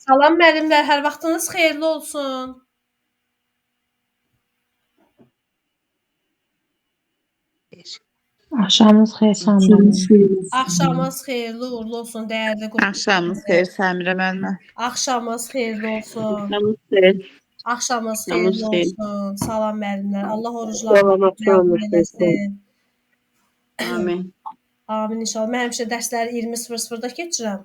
Salam müəllimlər, hər vaxtınız xeyirli olsun. Axşamınız xeyir Samira müəllim. Axşamınız xeyirli uğurlu olsun dəyərli Axşamınız xeyir Səmirə müəllimə. Axşamınız xeyirli olsun. Axşamınız xeyir. Axşamınız Axşamınız xeyirli xeyir. olsun. Salam müəllimlər. Allah oruclarınızı qəbul eləsin. Amin. Amin inşallah. Mən həmişə dərsləri 20:00-da keçirəm.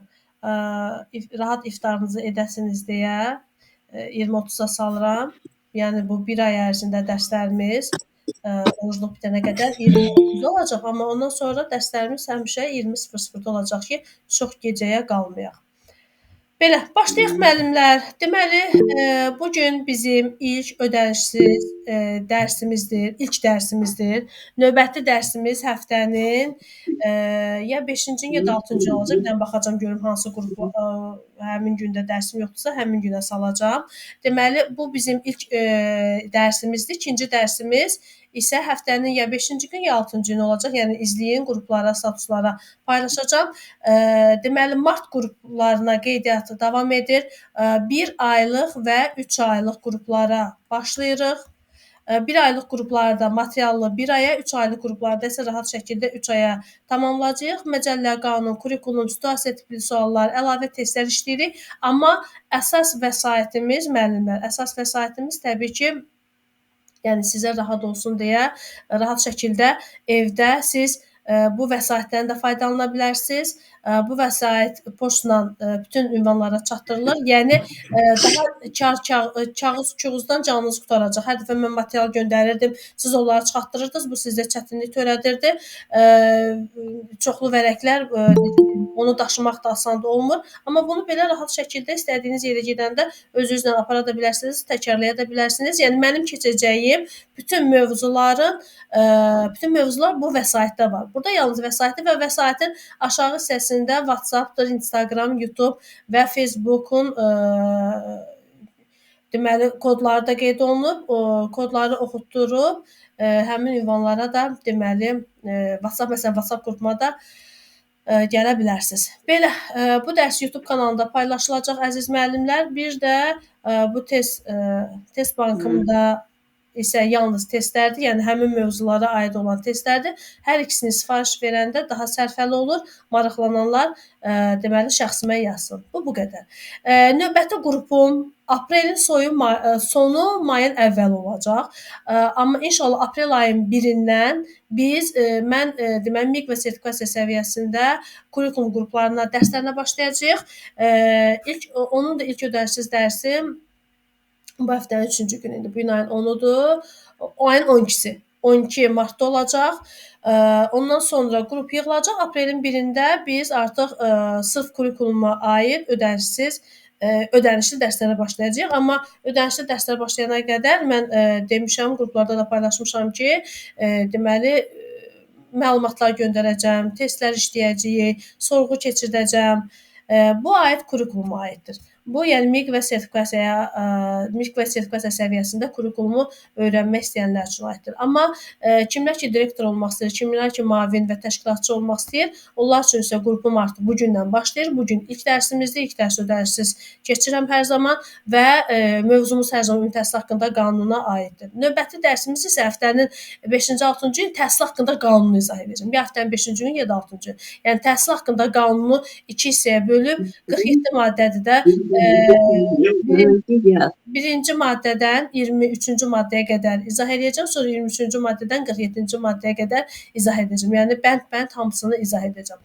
Rahat iftarınızı edəsiniz deyə 20:30-a salıram. Yəni bu 1 ay ərzində dərslərimiz orucluq bitənə qədər 20:30-da olacaq, amma ondan sonra dərslərimiz həmişə 20:00-da olacaq ki, çox gecəyə qalmayaq. Belə, başlayaq müəllimlər. Deməli, bu gün bizim ilk ödənişsiz dərsimizdir, ilk dərsimizdir. Növbəti dərsimiz həftənin ya 5-ci ya da 6-cı olacaq. Bir dənə baxacağam görüm hansı qrup həmin gündə dərsim yoxdursa, həmin günə salacağam. Deməli, bu bizim ilk dərsimizdir. İkinci dərsimiz isə həftənin ya 5-ci gün ya 6-cı gün olacaq. Yəni izləyin, qruplara, statuslara paylaşacağam. Deməli, mart qruplarına qeydiyyatı davam edir. 1 aylıq və 3 aylıq qruplara başlayırıq. 1 aylıq qruplarda materiallı 1 aya, 3 aylıq qruplarda isə rahat şəkildə 3 aya tamamlayacağıq. Məcəllə, qanun, kurikulum, situasiya tipli suallar, əlavə testlər işləyirik. Amma əsas vəsaitimiz, müəllimlər, əsas vəsaitimiz təbii ki, yəni sizə rahat olsun deyə, rahat şəkildə evdə siz bu vəsaitdən də faydalana bilərsiniz. Bu vəsait poçtla bütün ünvanlara çatdırılır. Yəni daha kağız-küğüzdən canınız qurtaracaq. Hər dəfə mən material göndərirdim, siz onları çıxartdırırdınız. Bu sizə çətinlik törədirdi. Çoxlu vərəqlər onu daşımaq da asan olmur. Amma bunu belə rahat şəkildə istədiyiniz yerə gedəndə özünüzlə apara da bilərsiniz, təkərləyə də bilərsiniz. Yəni mənim keçəcəyim bütün mövzular bu vəsaitdə var. Burada yalnız vəsaiti və vəsaitin aşağı hissəsində WhatsApp-dır, Instagram, YouTube və Facebook-un deməli kodları da qeyd olunub. O kodları oxutdurub həmin ünvanlara da deməli WhatsApp qrupuma da gələ bilərsiniz. Belə, bu dərs YouTube kanalında paylaşılacaq əziz müəllimlər. Bir də bu test bankımda isə yalnız testlərdir, yəni həmin mövzulara aid olan testlərdir. Hər ikisini sifariş verəndə daha sərfəli olur. Maraqlananlar deməli şəxsimə yazsın. Bu qədər. Növbəti qrupum aprelin sonu, mayın əvvəli olacaq. Amma inşallah aprel ayın 1-dən biz mən deməli miq və sertifikasiya səviyyəsində kurikulum qruplarına dərslərinə başlayacağıq. Onun da ilk ödənişsiz dərsi bu həftənin 3-cü günüdür. Bu gün ayın 10-udur. O ayın 12-si. 12 martda olacaq. Ondan sonra qrup yığılacaq. Aprelin 1-də biz artıq sırf kurikuluma aid ödənişli dərslərə başlayacağıq. Amma ödənişli dərslərə başlayana qədər mən demişəm, qruplarda da paylaşmışam ki, deməli məlumatlar göndərəcəm, testlər işləyəcəyik, sorğu keçirdəcəm. Bu aid kurikuluma aiddir. Bu, yəni miq və sertifikasiya səviyyəsində kurikulumu öyrənmək istəyənlər üçün aiddir. Amma kimlər ki, direktor olmaq istəyir, kimlər ki, müavin və təşkilatçı olmaq istəyir, onlar üçün isə qrupum artıq bu gündən başlayır. Bu gün ilk dərsimizdir, ilk dərs ödənişsiz keçirəm hər zaman və mövzumuz hər zaman ümumi təhsil haqqında qanuna aiddir. Növbəti dərsimiz isə həftənin 5-ci, 6-cı gün təhsil haqqında qanunu izah edəcəm. Ya həftənin 5-ci gün, ya da 6-cı gün. Yəni təhsil haqqında qanunu 2 hissəyə bölüb 47 maddədir də birinci maddədən 23-cü maddəyə qədər izah edəcəm, sonra 23-cü maddədən 47-ci maddəyə qədər izah edəcəm. Yəni bənd-bənd hamısını izah edəcəm.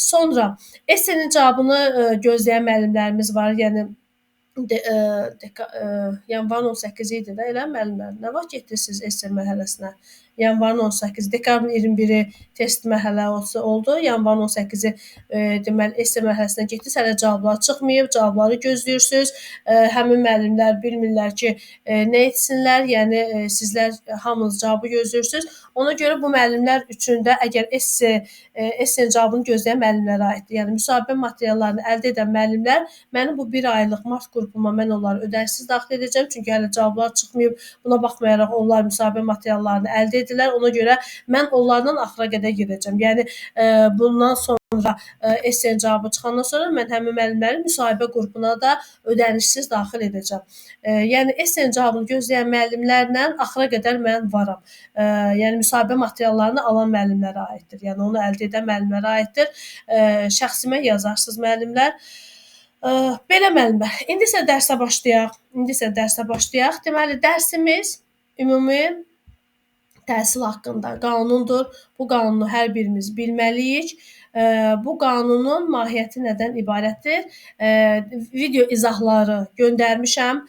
Sonra essenin cavabını gözləyən müəllimlərimiz var. Yəni yanvarın 18-i idi də, elə müəllimlər. Nə vaxt getdirsiniz esse mərhələsinə? Yanvarın 18-i, dekabrın 21-i test mərhələsi oldu. Yanvarın 18-i deməli esse mərhələsinə getdiniz. Hələ cavablar çıxmayıb, cavabları gözləyirsiniz. Həmin müəllimlər bilmirlər ki, nə etsinlər. Yəni sizlər hamınız cavabı gözləyirsiniz. Ona görə bu müəllimlər üçün də əgər essenin cavabını gözləyən müəllimlərə aiddir. Yəni müsahibə materiallarını əldə edən müəllimlər mənim bu 1 aylıq mart qrupuma mən onları ödənişsiz daxil edəcəm. Çünki hələ cavablar çıxmayıb. Buna baxmayaraq onlar müsahibə materiallarını əldə dedilər. Ona görə mən onlardan axıra qədər gedəcəm. Yəni bundan sonra SN cavabı çıxandan sonra mən həmin müəllimləri müsahibə qrupuna da ödənişsiz daxil edəcəm. Yəni SN cavabını gözləyən müəllimlərlə axıra qədər mən varam. Yəni müsahibə materiallarını alan müəllimlərə aiddir. Yəni onu əldə edən müəllimlərə aiddir. Şəxsimə yazarsınız müəllimlər. Belə müəllimlər. İndi isə dərsə başlayaq. Deməli dərsimiz ümumi təhsil haqqında qanundur. Bu qanunu hər birimiz bilməliyik. Bu qanunun mahiyyəti nədən ibarətdir? Video izahları göndərmişəm.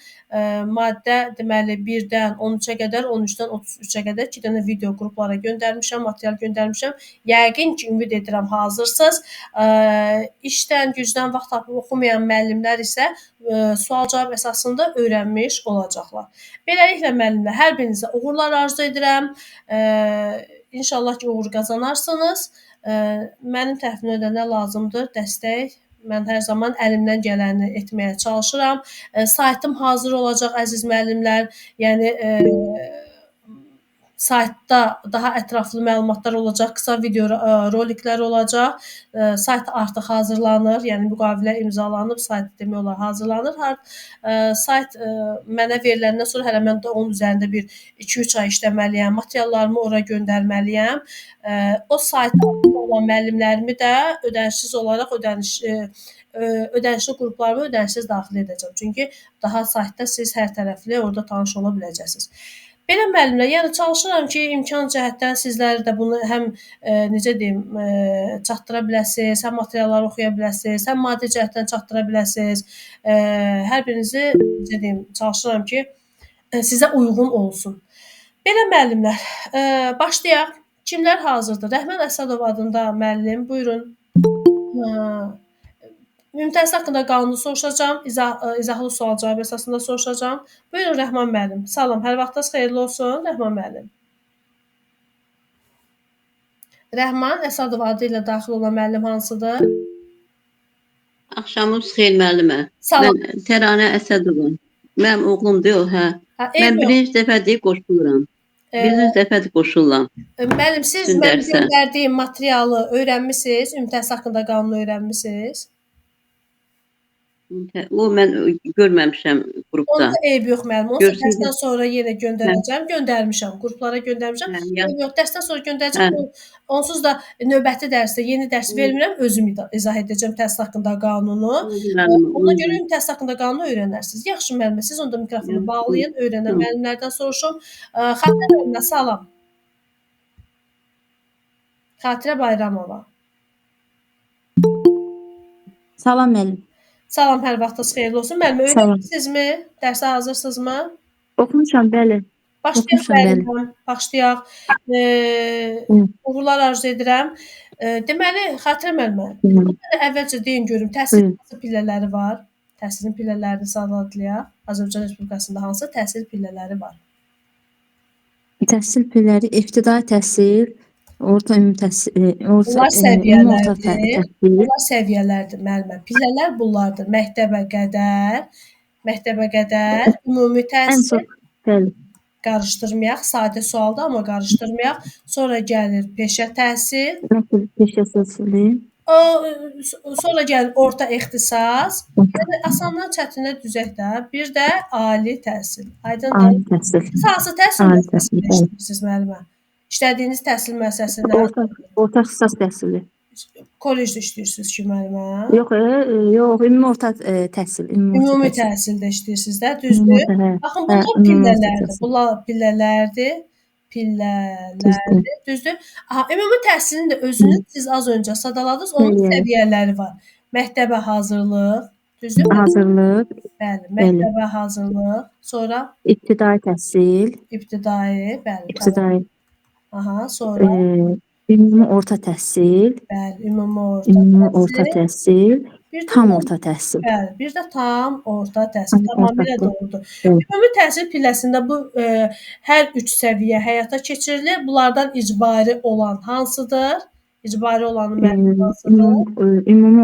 Maddə deməli 1-dən 13-ə qədər, 13-dən 33-ə qədər 2 dənə video qruplara göndərmişəm, material göndərmişəm. Yəqin ki, ümid edirəm hazırsınız. İşdən, gücdən vaxt tapıb oxumayan müəllimlər isə sual-cavab əsasında öyrənmiş olacaqlar. Beləliklə müəllimlər, hər birinizə uğurlar arzu edirəm. İnşallah ki, uğur qazanarsınız. Mənim tərəfimdən də nə lazımdır? Dəstək. Mən hər zaman əlimdən gələni etməyə çalışıram. Saytım hazır olacaq əziz müəllimlər. Yəni saytda daha ətraflı məlumatlar olacaq, qısa video roliklər olacaq. Sayt artıq hazırlanır, yəni müqavilə imzalanıb, sayt demək olar hazırlanır. Sayt mənə veriləndən sonra hələ mən də onun üzərində bir 2-3 ay işləməliyəm, materiallarımı ora göndərməliyəm. O saytda olan müəllimlərimi də ödənişsiz olaraq ödənişli qruplarıma ödənişsiz daxil edəcəm. Çünki daha saytda siz hər tərəfli orada tanış ola biləcəksiniz. Belə müəllimlər, yəni çalışıram ki, imkan cəhətdən sizlər də bunu həm necə deyim, çatdıra biləsiniz, həm materialları oxuya biləsiniz, həm maddi cəhətdən çatdıra biləsiniz. Hər birinizi necə deyim, çalışıram ki, sizə uyğun olsun. Belə müəllimlər, başlayaq. Kimlər hazırdır? Rəhman Əsədov adında müəllim, buyurun. Ümumi haqqında qanunu soruşacağam, izahlı sual-cavab əsasında soruşacağam. Buyurun Rəhman müəllim. Salam, hər vaxtınız xeyirli olsun Rəhman müəllim. Rəhman Əsədov adı ilə daxil olan müəllim hansıdır? Axşamınız xeyir müəllimə. Salam. Mən Təranə Əsədovum. Mənim oğlumdur, hə. Mən birinci dəfədir qoşuluram. Birinci dəfədir qoşuluram. Müəllim, siz mənim göndərdiyim materialı öyrənmisiniz? Ümumi haqqında qanunu öyrənmisiniz? O mən görməmişəm qrupda. Onda eyb yox müəllim. Onu dərsdən sonra yenə göndərəcəm. Göndərmişəm. Qruplara göndərmişəm. Eyb yox. Dərsdən sonra göndərəcəm. Onsuz da növbəti dərsdə yeni dərs vermirəm. Özüm izah edəcəm təhsil haqqında qanunu. Ona görə ümumi təhsil haqqında qanunu öyrənərsiniz. Yaxşı müəllim, siz onda mikrofonu bağlayın. Öyrənən müəllimlərdən soruşum. Xatirə müəllimə salam. Xatirə Bayramova. Salam müəllim. Salam, hər vaxtınız xeyirli olsun. Müəllim, öyrənmisinizmi? Dərsə hazırsınızmı? Oxumuşam, bəli. Başlayaq müəllim, başlayaq. Uğurlar arzu edirəm. Deməli, Xatirə müəllimə, əvvəlcə deyin görüm, təhsil hansı pillələri var? Təhsilin pillələrini sadalayaq. Azərbaycan Respublikasında hansı təhsil pillələri var? Təhsil pilləri, ibtidai təhsil, orta ümumi təhsil, bunlar səviyyələrdir. Bunlar səviyyələrdir müəllimə. Pillələr bunlardır. Məktəbə qədər, ümumi təhsil. Qarışdırmayaq, sadə sualdır, amma qarışdırmayaq. Sonra gəlir peşə təhsil. Peşə təhsili. Sonra gəlir orta ixtisas. Yəni asandan çətinə düzək də. Bir də ali təhsil. Aydındır? Ali təhsil. Siz hansı təhsil müəssisəsində işləyirsiniz müəllimə? İşlədiyiniz təhsil müəssisəsində orta ixtisas təhsili. Kollecdə işləyirsiniz ki, müəllimə? Yox, ümumi orta təhsil. Ümumi təhsildə işləyirsiniz də, düzdür? Baxın, bunlar pillələrdir. Bunlar pillələrdir, düzdür? Ümumi təhsilin də özünü siz az öncə sadaladınız, onun səviyyələri var. Məktəbə hazırlıq, düzdür? Hazırlıq. Bəli, məktəbə hazırlıq. Sonra? İbtidai təhsil. İbtidai, bəli. İbtidai. Sonra? Ümumi orta təhsil. Bəli, ümumi orta təhsil. Tam orta təhsil. Bəli, bir də tam orta təhsil. Tamamilə doğrudur. Ümumi təhsil pilləsində bu hər 3 səviyyə həyata keçirilir. Bunlardan icbari olan hansıdır? İcbari olanın müəllim hansıdır? Ümumi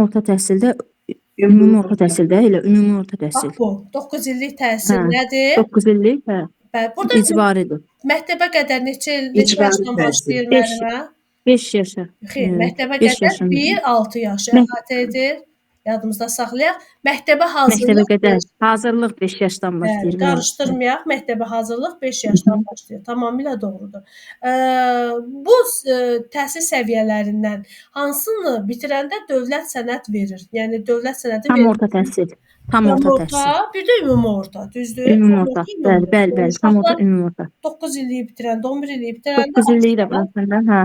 orta təhsildə elə ümumi orta təhsil. Bax bu, 9 illik təhsil nədir? 9 illik, hə. Bəli, burada İcbaridir. məktəbə qədər neçə İcbari yaşdan təhsil. başlayır Beş. müəllimə? 5 yaşa. Xeyr, məktəbə 5 qədər yaşında. 1-6 yaşı Mə- əhatə edir. Yadımızda saxlayaq. Məktəbə Məktəbə hazırlıq qədər hazırlıq 5 yaşdan bəli, başlayır. Bəli. qarışdırmayaq. Məktəbə hazırlıq 5 yaşdan başlayır. Tamamilə doğrudur. Bu təhsil səviyyələrindən hansını bitirəndə dövlət sənəd verir? Yəni dövlət sənədi Tam verir. orta təhsil. Tam orta təhsil. Bir də ümumi orta, düzdür? Ümumi orta. Bəli, bəli, bəli. Tam orta, Uşaqlar ümumi orta. 9 illiyi bitirəndə, 11 illiyi bitirəndə 9 illik də baxanda, hə.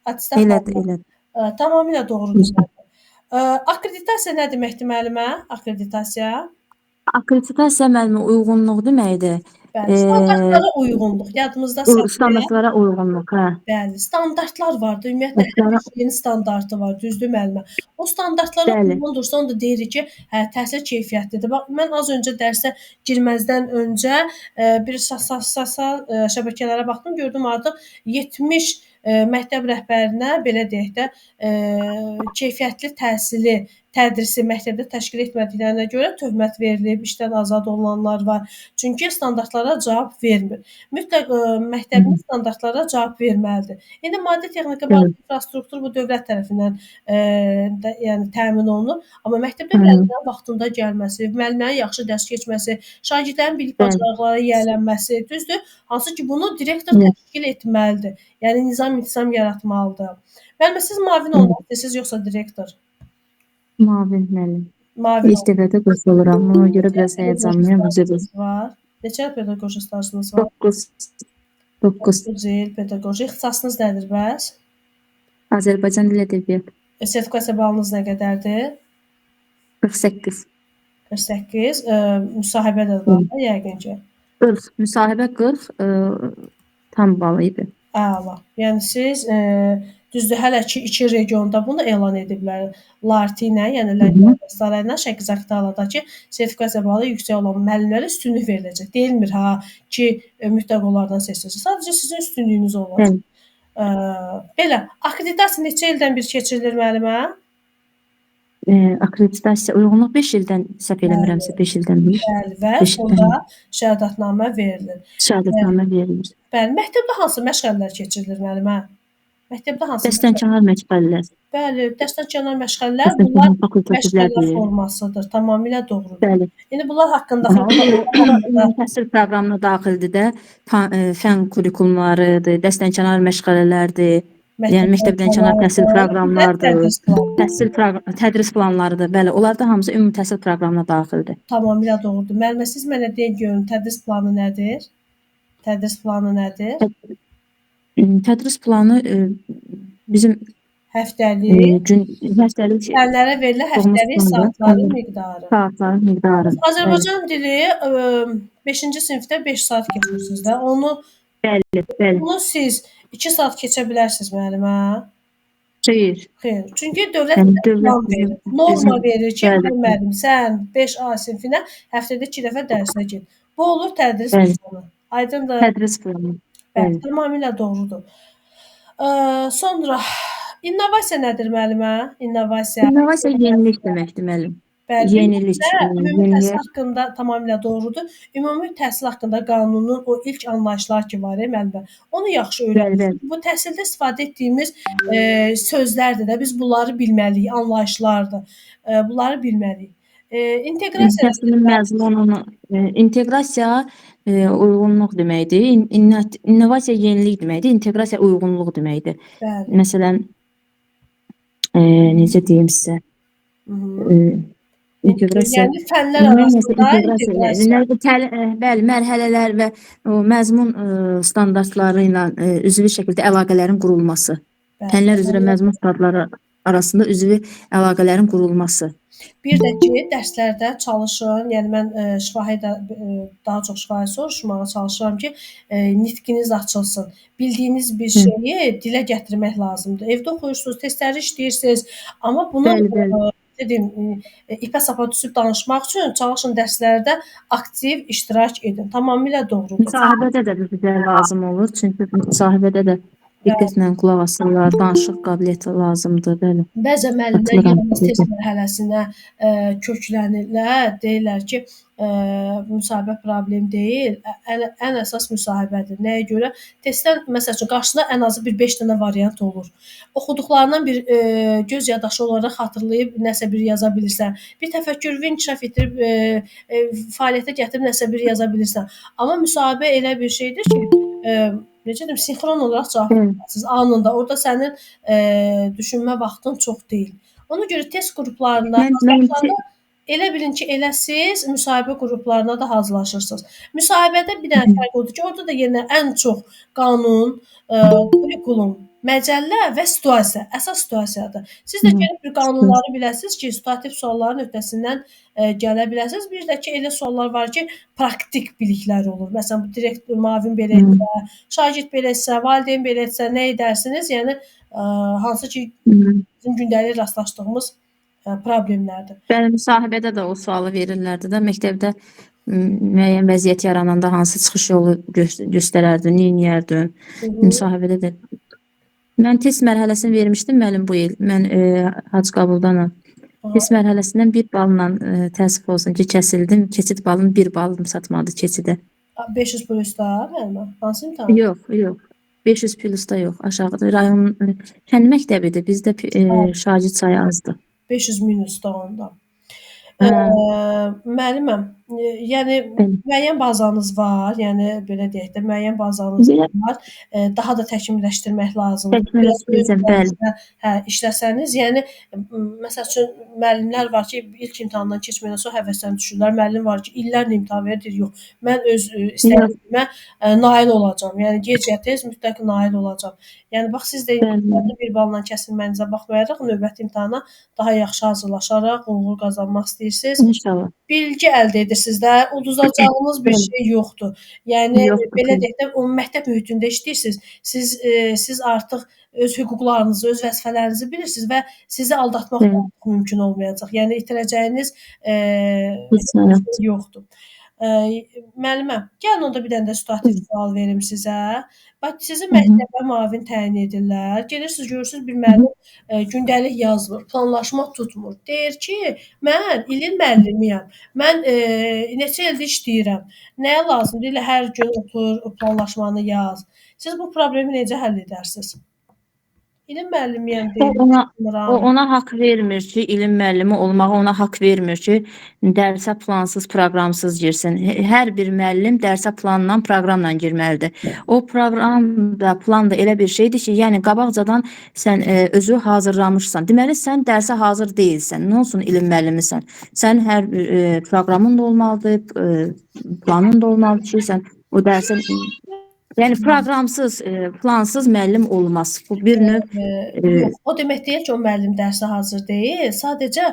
attestat Elədir, alırlar. elədir. Tamamilə doğrudur. Akkreditasiya nə deməkdir müəllimə? Akkreditasiya? Akkreditasiya müəllimə uyğunluq deməkdir. Bəli, standartlara uyğunluq. Yadımızda saxlayaq. Standartlara uyğunluq, hə. Bəli, standartlar var. Ümumiyyətlə hər şeyin standartı var, düzdür müəllimə? O standartlara Bəli. uyğundursa, onda deyirik ki, hə, təhsil keyfiyyətlidir. Bax, mən az öncə dərsə girməzdən öncə bir sosial şəbəkələrə baxdım, gördüm artıq 70 məktəb rəhbərinə belə deyək də, keyfiyyətli təhsili, tədrisi məktəbdə təşkil etmədiklərinə görə töhmət verilib, işdən azad olunanlar var. Çünki standartlara cavab vermir. Mütləq məktəbin standartlara cavab verməlidir. İndi maddi texniki bazı infrastruktur bu dövlət tərəfindən yəni təmin olunur, amma məktəbdə müəllimlərin vaxtında gəlməsi, müəllimlərin yaxşı dərs keçməsi, şagirdlərin bilik bacarıqları yiyələnməsi, düzdür? Hansı ki, bunu direktor təşkil etməlidir. Yəni nizam-intizam yaratmalıdır. Müəllimə, siz müavin olmaq istəyirsiniz yoxsa direktor? Müavin müəllim. Müavin İlk dəfə qoşuluram. Ona görə biraz həyəcanlıyam. var. Neçə pedaqoji stajınız var? 9 il pedaqoji. İxtisasınız nədir bəs? Azərbaycan dil ədəbiyyat. Sertifikasiya balınız nə qədərdir? 48. 48. Müsahibə də var da yəqin ki. 40. Müsahibə 40 tam balı idi. Əla. Yəni siz düzdür, hələ ki 2 regionda bunu elan ediblər. Larti ilə, yəni Lənkəran Sarayına, Şəki Zaqataladakı sertifikasiya balı yüksək olan müəllimlərə üstünlük veriləcək. Deyilmir ha ki, mütləq onlardan seçiləcək. Sadəcə sizin üstünlüyünüz olacaq. Belə, akkreditasiya neçə ildən bir keçirilir müəllimə? Akkreditasiya uyğunluq 5 ildən, səhv eləmirəmsə 5 ildən bir. Bəli, və sonra şəhadətnamə verilir. Şəhadətnamə verilir. Bəli, məktəbdə hansı məşğələlər keçirilir müəllimə? Məktəbdə hansı? Dəstənkənar məşğələlər. Bəli, dəstənkənar məşğələlər bunlar məşğələ formasıdır. Tamamilə doğrudur. Bəli. İndi bunlar haqqında təhsil proqramına daxildir də, fən kurikulumlarıdır, dəstənkənar məşğələlərdir. Yəni məktəbdən kənar təhsil proqramlarıdır, tədris planlarıdır. Bəli, onlar da hamısı ümumi təhsil proqramına daxildir. Tamamilə doğrudur. Müəllimə, siz mənə deyin görün, tədris planı nədir? Tədris planı nədir? Tədris planı bizim həftəlik fənlərə verilən həftəlik saatların miqdarı. Saatların miqdarı. Azərbaycan dili 5-ci sinifdə 5 saat keçirsiniz də. Onu bəli. Bunu siz 2 saat keçə bilərsiniz müəllimə? Xeyr. Çünki dövlət plan verir. Norma verir ki, müəllim, sən 5A sinifinə həftədə 2 dəfə dərsə get. Bu olur tədris planı. Aydındır? Tədris planı. Bəli, tamamilə doğrudur. Sonra innovasiya nədir müəllimə? İnnovasiya yenilik deməkdir müəllim. Bəli, yenilik. Ümumi təhsil haqqında tamamilə doğrudur. Ümumi təhsil haqqında qanunun o ilk anlayışlar ki var, müəllimə, onu yaxşı öyrənirsiniz. Bu təhsildə istifadə etdiyimiz sözlərdir də, biz bunları bilməliyik, anlayışlardır. Bunları bilməliyik. İnteqrasiya təhsilin məzmununu, inteqrasiya uyğunluq deməkdir. İnnovasiya yenilik deməkdir. İnteqrasiya uyğunluq deməkdir. Bəli. Məsələn, necə deyim sizə? İnteqrasiya. Yəni fənlər arasında inteqrasiya. Bəli, mərhələlər və məzmun standartları ilə üzvü şəkildə əlaqələrin qurulması. Fənlər üzrə məzmun standartları arasında üzvü əlaqələrin qurulması. Bir də ki, dərslərdə çalışın, yəni mən şifahi daha çox şifahi soruşmağa çalışıram ki, nitqiniz açılsın. Bildiyiniz bir şeyi dilə gətirmək lazımdır. Evdə oxuyursunuz, testləri işləyirsiniz, amma bunu ipə sapa düşüb danışmaq üçün çalışın dərslərdə aktiv iştirak edin. Tamamilə doğrudur. Müsahibədə də bizə lazım olur. Çünki müsahibədə də diqqətlə qulaq asırlar, danışıq qabiliyyəti lazımdır, bəli. Bəzən müəllimlər yalnız test mərhələsinə köklənirlər, deyirlər ki, müsahibə problem deyil. Ən əsas müsahibədir. Nəyə görə? Testdən məsəl üçün qarşısında ən azı bir 5 dənə variant olur. Oxuduqlarından bir göz yaddaşı olaraq xatırlayıb nəsə bir yaza bilirsən. Bir təfəkkürünü inkişaf etdirib fəaliyyətə gətirib nəsə bir yaza bilirsən. Amma müsahibə elə bir şeydir ki, necə deyim, sinxron olaraq cavab verəcəksiniz anında. Orada sənin düşünmə vaxtın çox deyil. Ona görə test qruplarında hazırlaşanda elə bilin ki, elə siz müsahibə qruplarına da hazırlaşırsınız. Müsahibədə bir dənə fərq odur ki, orada da yenə ən çox qanun, kurikulum, məcəllə və situasiya, əsas situasiyadır. Siz də gəlib bir qanunları biləsiniz ki, situativ sualların öhdəsindən gələ biləsiniz. Bir də ki, elə suallar var ki, praktik biliklər olur. Məsələn, direktor, müavin belə etsə, şagird belə etsə, valideyn belə etsə, nə edərsiniz? Yəni hansı ki, bizim gündəlik rastlaşdığımız problemlərdir. Bəli, müsahibədə də o sualı verirlərdi də. Məktəbdə müəyyən vəziyyət yarananda hansı çıxış yolu göstərərdin, nə edərdin? Müsahibədə də. Mən test mərhələsini vermişdim müəllim bu il. Mən Hacıqabuldanam. Test mərhələsindən 1 balla təəssüf olsun ki, kəsildim. Keçid balım 1 balım çatmadı keçidə. 500 plusda müəllimə? Hansı imtahan? Yox, yox. 500 plusda yox, aşağıda. Rayon kənd məktəbidir. Bizdə şagird sayı azdır. 500 minusda onda. Müəlliməm, yəni müəyyən bazanız var, yəni belə deyək də, müəyyən bazanız var. Daha da təkmilləşdirmək lazımdır. Bəli. İşləsəniz, yəni məsəl üçün müəllimlər var ki, ilk imtahandan keçmədən sonra həvəsdən düşürlər. Müəllim var ki, illərlə imtahan verir, deyir, yox, mən öz istədiyimə nail olacağam. Yəni gec ya tez mütləq nail olacağam. Yəni bax siz də bir balla kəsilmənizə baxmayaraq növbəti imtahana daha yaxşı hazırlaşaraq uğur qazanmaq istəyirsiniz. İnşallah. Bilgi əldə edirsiniz də, uduzacağınız bir şey yoxdur. Yəni belə deyək də, o məktəb mühitində işləyirsiniz. Siz artıq öz hüquqlarınızı, öz vəzifələrinizi bilirsiniz və sizi aldatmaq mümkün olmayacaq. Yəni itirəcəyiniz yoxdur. Müəllimə, gəlin onda bir dənə də situativ sual verim sizə. Bax, sizi məktəbə müavin təyin edirlər. Gedirsiniz, görürsünüz bir müəllim gündəlik yazmır, planlaşma tutmur. Deyir ki, mən ilin müəllimiyəm. Mən neçə ildir işləyirəm. Nəyə lazımdır? Elə hər gün otur, planlaşmanı yaz. Siz bu problemi necə həll edərsiniz? İlin müəllimiyəm deyir. O ona haqq vermir ki, ilin müəllimi olmağı ona haqq vermir ki, dərsə plansız, proqramsız girsin. Hər bir müəllim dərsə planla, proqramla girməlidir. O proqram da, plan da elə bir şeydir ki, yəni qabaqcadan sən özü hazırlamışsan. Deməli, sən dərsə hazır deyilsən. Nə olsun ilin müəllimisən? Sən hər proqramın da olmalıdır, planın da olmalıdır ki, sən o dərsə... Yəni proqramsız, plansız müəllim olmaz. Bu bir növ yox, o demək deyil ki, o müəllim dərsə hazır deyil. Sadəcə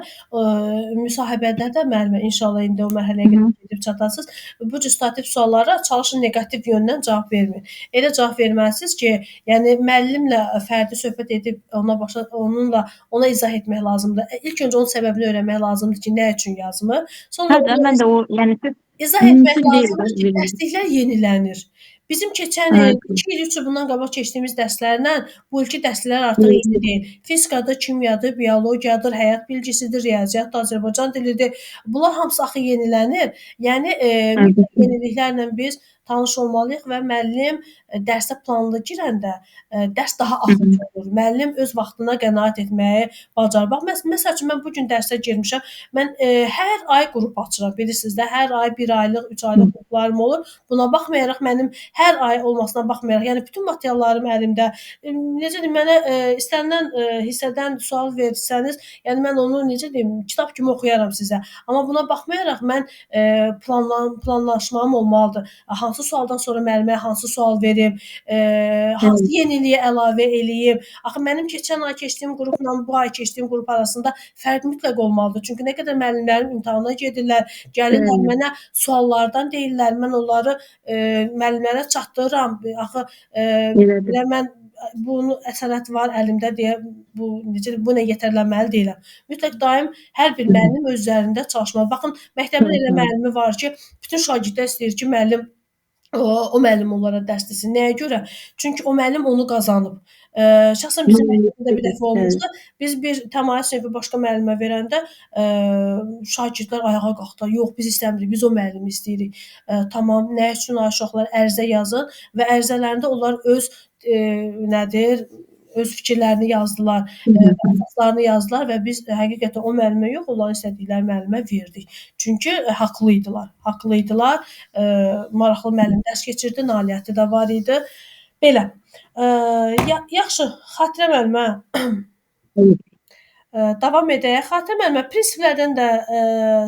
müsahibədə də müəllimə inşallah indi o mərhələyə gedib çatasınız. Bu cür situativ suallara çalışın neqativ yöndən cavab verməyin. Elə cavab verməlisiniz ki, yəni müəllimlə fərdi söhbət edib onunla ona izah etmək lazımdır. İlk öncə onun səbəbini öyrənmək lazımdır ki, nə üçün yazmır. Sonra mən də o, yəni izah etmək lazımdır ki, dərsliklər yenilənir. Bizim keçən il 2 il, 3 il bundan qabaq keçdiyimiz dərslərlə bu ilki dərslər artıq yeni deyil. Fizikadır, kimyadır, biologiyadır, həyat bilgisidir, riyaziyyatdır, Azərbaycan dilidir. Bunlar hamısı axı yenilənir. Yəni yeniliklərlə biz tanış olmalıyıq və müəllim dərsə planlı girəndə dərs daha axıcı olur. Müəllim öz vaxtına qənaət etməyi bacarır. Bax, məsəl üçün, mən bugün dərsə girmişəm. Mən hər ay qrup açıram. Bilirsiniz də, hər ay 1 aylıq, 3 aylıq qruplarım olur. Buna baxmayaraq, mənim hər ay olmasına baxmayaraq, yəni bütün materiallarım əlimdə. Necə deyim, mənə istənilən hissədən sual versəniz, yəni mən onu, necə deyim, kitab kimi oxuyaram sizə. Amma buna baxmayaraq, mən planlaşmam olmalıdır. Hansı sualdan sonra müəllimə hansı sual verim, hansı yeniliyi əlavə eləyim. Axı mənim keçən ay keçdiyim qrupla bu ay keçdiyim qrup arasında fərq mütləq olmalıdır. Çünki nə qədər müəllimlərim imtahana gedirlər, gəlirlər mənə suallardan deyirlər, mən onları müəllimlərə çatdırıram. Axı mən bunu əsərət var əlimdə deyə bu nə yetərlənməli deyiləm. Mütləq daim hər bir müəllim öz üzərində çalışmalı. Baxın, məktəbin elə müəllimi var ki, bütün şagirdlər istəyir ki, müəllim o müəllim onlara dərs desin. Nəyə görə? Çünki o müəllim onu qazanıb. Şəxsən bizim məktəbdə bir dəfə olmuşdu. Biz bir təmayüz sinfi başqa müəllimə verəndə şagirdlər ayağa qalxdılar. Yox, biz istəmirik, biz o müəllimi istəyirik. Tamam, nə üçün ay uşaqlar ərizə yazın və ərizələrində onlar öz nədir, öz fikirlərini yazdılar, əsaslarını yazdılar və biz həqiqətən o müəllimə yox, onların istədikləri müəllimə verdik. Çünki haqlı idilər. Haqlı idilər. Maraqlı müəllim dərs keçirdi, nailiyyəti də var idi. Belə. Yaxşı, Xatirə müəllimə davam edək. Xatirə müəllimə, prinsiplərdən də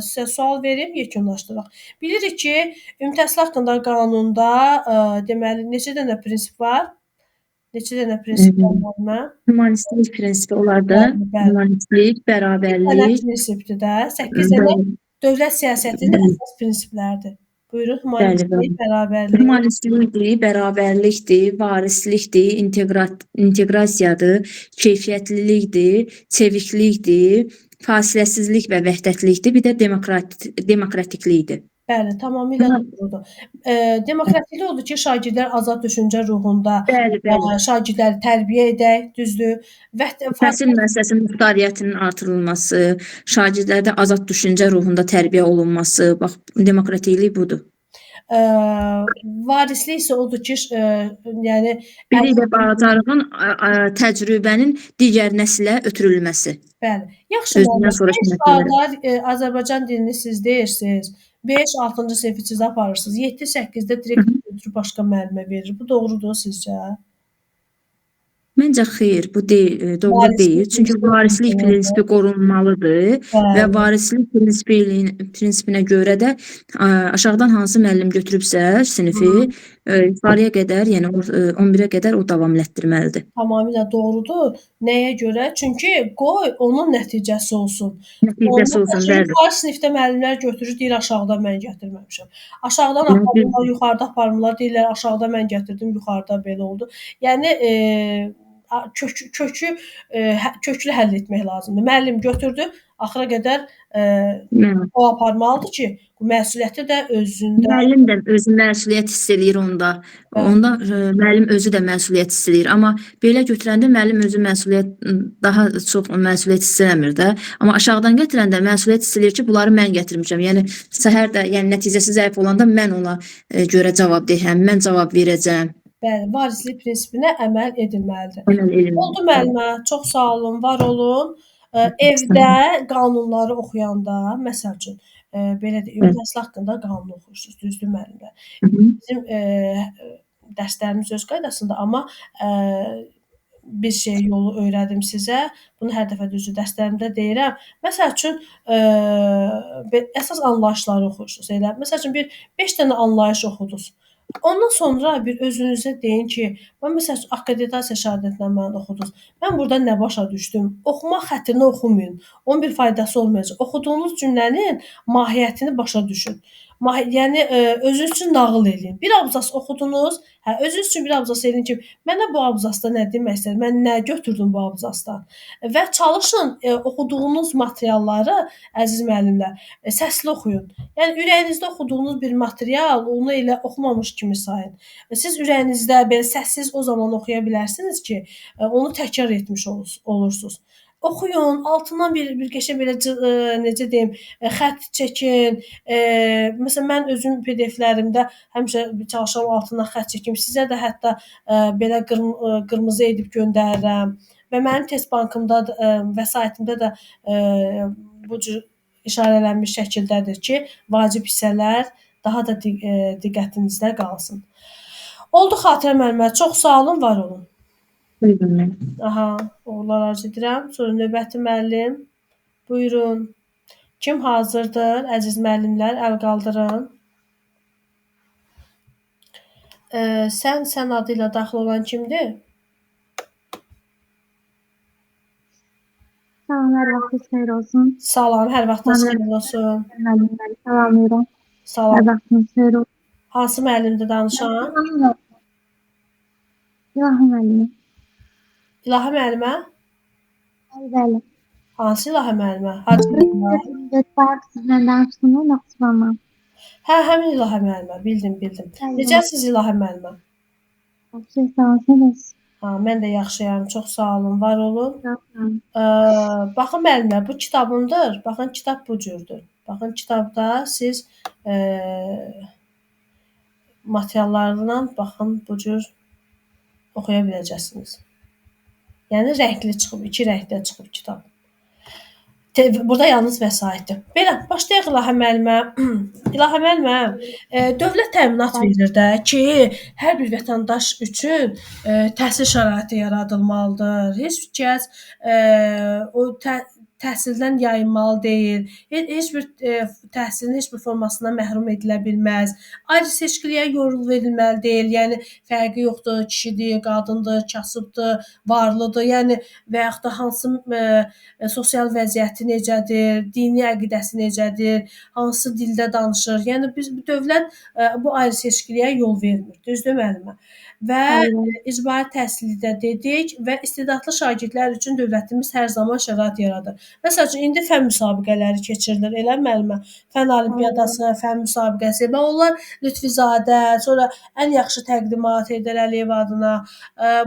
sizə sual verim, yekunlaşdıraq. Bilirik ki, ümumi təhsil haqqında qanunda deməli neçə dənə prinsip var? Neçə dənə prinsip var müəllimə? Humanistlik prinsipi olardı. Humanistlik, bərabərlik. 8 dənə prinsipdir də. 8 dənə dövlət siyasətinin əsas prinsipləridir. Buyurun, humanistlik, bərabərlik. Humanistlikdir, bərabərlikdir, varislikdir, inteqrasiyadır, keyfiyyətlilikdir, çeviklikdir, fasiləsizlik və vəhdətlikdir, bir də demokratiklikdir. Bəli, tamamilə doğrudur. Demokratiklik odur ki, şagirdlər azad düşüncə ruhunda şagirdləri tərbiyə edək, düzdür? Təhsil müəssisəsinin muxtariyyətinin artırılması, şagirdlərdə azad düşüncə ruhunda tərbiyə olunması, bax, demokratiklik budur. Varislik isə odur ki, yəni biri də bacarığın, təcrübənin digər nəslə ötürülməsi. Bəli. Yaxşı, Azərbaycan dilini siz deyirsiniz. 5-6-cı sinfi siz aparırsınız. 7-8-də direkt götürüb başqa müəllimə verir. Bu doğrudur sizcə? Məncə xeyr, bu deyil, doğru deyil. Çünki varislik prinsipi qorunmalıdır və varislik prinsipinə görə də aşağıdan hansı müəllim götürübsə sinifi yuxarıya qədər, yəni 11-ə qədər o davam etdirməlidir. Tamamilə doğrudur. Nəyə görə? Çünki qoy onun nəticəsi olsun. Nəticəsi olsun, bəli. Yuxarı sinifdə müəllimlər götürür, deyir aşağıda mən gətirməmişəm. Aşağıdan aparırlar, yuxarıda aparmırlar, deyirlər aşağıda mən gətirdim, yuxarıda belə oldu. Yəni köklü həll etmək lazımdır. Müəllim götürdü, axıra qədər o aparmalıdır ki, bu məsuliyyəti də özündə. Müəllim də özü məsuliyyət hiss eləyir onda. Onda müəllim özü də məsuliyyət hiss eləyir. Amma belə götürəndə müəllim özü daha çox məsuliyyət hiss eləmir də. Amma aşağıdan gətirəndə məsuliyyət hiss eləyir ki, bunları mən gətirmişəm. Yəni səhər də, yəni nəticəsi zəif olanda mən ona görə cavabdehəm, mən cavab verəcəm. Bəli, varislik prinsipinə əməl edilməlidir. Oldu müəllimə, çox sağ olun, var olun. Evdə qanunları oxuyanda, məsəl üçün, belə deyək, ümumi təhsil haqqında qanun oxuyursunuz, düzdür müəllimlər. Bizim dərslərimiz öz qaydasında, amma bir yolu öyrədim sizə. Bunu hər dəfə düzdür dərslərimdə deyirəm. Məsəl üçün, əsas anlayışları oxuyursunuz. Məsəl üçün, 5 dənə anlayış oxudunuz. Ondan sonra bir özünüzə deyin ki, mən məsəl üçün akkreditasiya şahidətlə mən oxudunuz. Mən burada nə başa düşdüm? Oxumaq xətrinə oxumayın. Onun bir faydası olmayacaq. Oxuduğunuz cümlənin mahiyyətini başa düşün. Yəni özünüz üçün nağıl eləyin. Bir abzas oxudunuz, özünüz üçün bir abzas eləyin ki, mənə bu abzasda nə demək istədi? Mən nə götürdüm bu abzasdan? Və çalışın oxuduğunuz materialları, əziz müəllimlər, səsli oxuyun. Yəni ürəyinizdə oxuduğunuz bir material, onu elə oxumamış kimi sayın. Siz ürəyinizdə belə səssiz o zaman oxuya bilərsiniz ki, onu təkrar etmiş olursunuz. Oxuyun, altından bir qəşəng belə necə deyim, xətt çəkin. Məsələn, mən özüm PDF-lərimdə həmişə çalışıram altından xətt çəkim. Sizə də hətta belə qırmızı edib göndərirəm. Və mənim test bankımda vəsaitimdə də bu cür işarələnmiş şəkildədir ki, vacib hissələr daha da diqqətinizdə qalsın. Oldu Xatirə müəllimə, çox sağ olun, var olun. Aha, uğurlar arzu edirəm. Sonra növbəti müəllim. Buyurun. Kim hazırdır? Əziz müəllimlər, əl qaldırın. Sən adı ilə daxil olan kimdir? Salam, hər vaxtınız xeyir olsun. Salam, hər vaxtınız xeyir olsun. Müəllimləri salamlayıram. Salam. Hər vaxtınız xeyir olsun. Hansı müəllimdir danışan? İlahi müəllimi. İlahi müəllimə? Bəli. Hansı İlahi müəllimə? Hacı müəllimə? Sizlə danışdığımı Naxçıvandan. Hə, həmin İlahə müəllimə, bildim. Bəli. Necəsiz İlahə müəllimə? Yaxşı, sağ olsunuz. Ha, mən də yaxşıyam. Çox sağ olun, var olun. Sağ olun. Baxın müəllimə, bu kitabımdır. Baxın, kitab bu cürdür. Baxın, kitabda siz materiallarından baxın bu cür oxuya biləcəksiniz. Yəni rəngli çıxıb, 2 rəngdə çıxıb kitab. Burada yalnız vəsaitdir. Belə, başlayaq İlahə müəllimə. İlahə müəllimə, dövlət təminat verir də ki, hər bir vətəndaş üçün təhsil şəraiti yaradılmalıdır. Heç kəs o təhsildən yayınmalı deyil. Heç bir təhsilin heç bir formasından məhrum edilə bilməz. Ayrı seçkiliyə yol verilməli deyil. Yəni fərqi yoxdur, kişidir, qadındır, kasıbdır, varlıdır. Yəni və yaxud da hansı sosial vəziyyəti necədir, dini əqidəsi necədir, hansı dildə danışır. Yəni biz dövlət bu ayrı seçkiliyə yol vermir. Düzdür müəllimə? Və icbari təhsili də dedik və istedadlı şagirdlər üçün dövlətimiz hər zaman şərait yaradır. Məsəl üçün indi fən müsabiqələri keçirilir, elə müəllimə? Fən olimpiyadası, fən müsabiqəsi və onlar Lütfizadə, sonra ən yaxşı təqdimat Heydər Əliyev adına.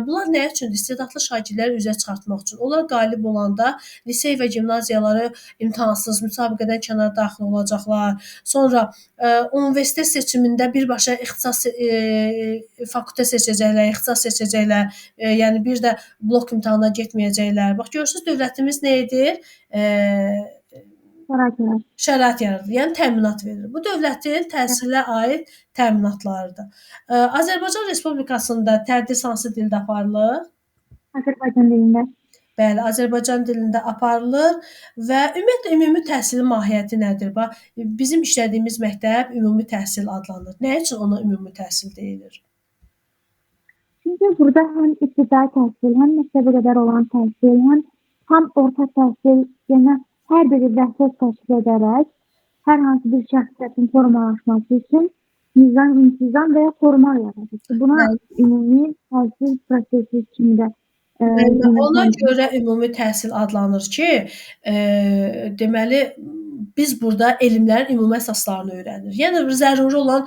Bunlar nə üçündür? İstedadlı şagirdləri üzə çıxartmaq üçün. Onlar qalib olanda lisey və gimnaziyaları imtahansız müsabiqədən kənar daxil olacaqlar. Sonra universitet seçimində birbaşa ixtisas fakültə seçəcəklər, ixtisas seçəcəklər. Yəni bir də blok imtahana getməyəcəklər. Bax görürsüz dövlətimiz nə edir? Şərait yaradır. Yəni təminat verir. Bu dövlətin təhsilə aid təminatlarıdır. Azərbaycan Respublikasında tədris hansı dildə aparılır? Azərbaycan dilində. Bəli, Azərbaycan dilində aparılır və ümumiyyətlə ümumi təhsilin mahiyyəti nədir? Bax, bizim işlədiyimiz məktəb ümumi təhsil adlanır. Nə üçün ona ümumi təhsil deyilir? Çünki burada həm ibtidai təhsil, həm məktəbə qədər olan təhsil, həm orta təhsil, yəni hər biri vəsət təşkil edərək hər hansı bir şəxsiyyətin formalaşması üçün nizam, intizam və ya formal yaradır. Buna ümumi təhsil prosesi kimi də ona görə ümumi təhsil adlanır ki, deməli biz burada elmlərin ümumi əsaslarını öyrənirik. Yəni zəruri olan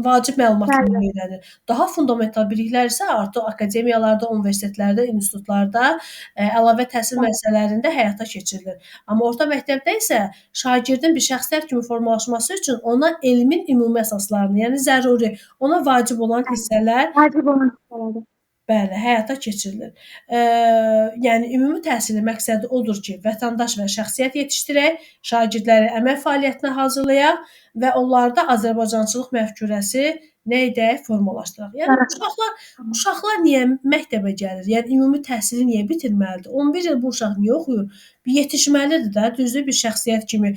vacib məlumatları öyrənirik. Daha fundamental biliklər isə artıq akademiyalarda, universitetlərdə, institutlarda əlavə təhsil müəssisələrində həyata keçirilir. Amma orta məktəbdə isə şagirdin bir şəxsiyyət kimi formalaşması üçün ona elmin ümumi əsaslarını, yəni zəruri, ona vacib olan hissələr bəli, həyata keçirilir. Yəni ümumi təhsilin məqsədi odur ki, vətəndaş və şəxsiyyət yetişdirək, şagirdləri əmək fəaliyyətinə hazırlayaq və onlarda Azərbaycançılıq məfkurəsi nə edək, formalaşdıraq. Yəni uşaqlar niyə məktəbə gəlir? Yəni ümumi təhsili niyə bitirməlidir? 11 il bu uşaq niyə oxuyur? Bir yetişməlidir də, düzdür, bir şəxsiyyət kimi.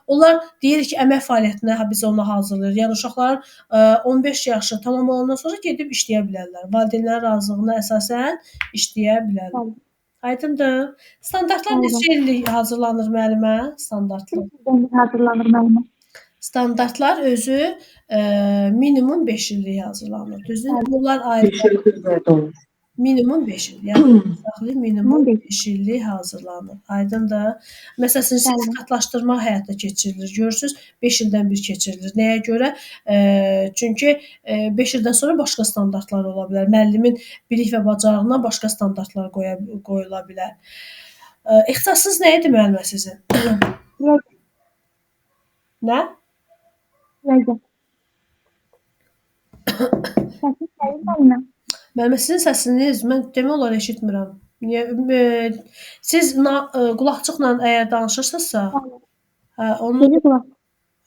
Onlar deyir ki, əmək fəaliyyətinə biz onu hazırlayırıq. Yəni uşaqların 15 yaşı tamam olandan sonra gedib işləyə bilərlər. Valideynlərin razılığına əsasən işləyə bilərlər. Aydındır. Standartlar neçə illik hazırlanır müəllimə? Standartlar özü minimum 5 illik hazırlanır. Düzdür? Bunlar ayrı. Minimum 5 il. Yəni saxlayıb minimum 5 illik hazırlanır. Aydındır. Məsələn, sertifikatlaşdırma həyata keçirilir. Görürsüz, 5 ildən bir keçirilir. Nəyə görə? Çünki 5 ildən sonra başqa standartlar ola bilər. Müəllimin bilik və bacarığına başqa standartlar qoyula bilər. İxtisasınız nə idi müəllimə sizin? Nə? Müəllimə, sizin səsiniz mən demək olar eşitmirəm. Siz qulaqçıqla əgər danışırsınızsa,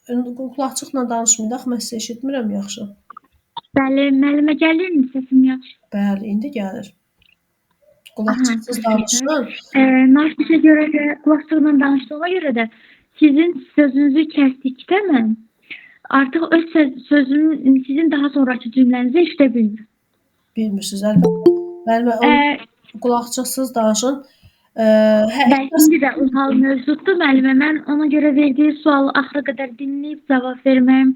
qulaqçıqla danışmayın, mən sizi eşitmirəm yaxşı. Bəli, müəllimə gəlirmi səsim yaxşı? Bəli, indi gəlir. Qulaqçıqsız danışın. Marşa görə də, qulaqçıqla danışdığına görə də sizin sözünüzü kəsdikdə mən artıq öz sözümün, sizin daha sonraki cümlənizi eşidə bilmirəm. Bilmirsiniz, əlbəttə. Müəllimə, qulaqçıqsız danışın. Bəlkə də o hal mövzuddur müəllimə. Mən ona görə verdiyi sualı axıra qədər dinləyib cavab verməyim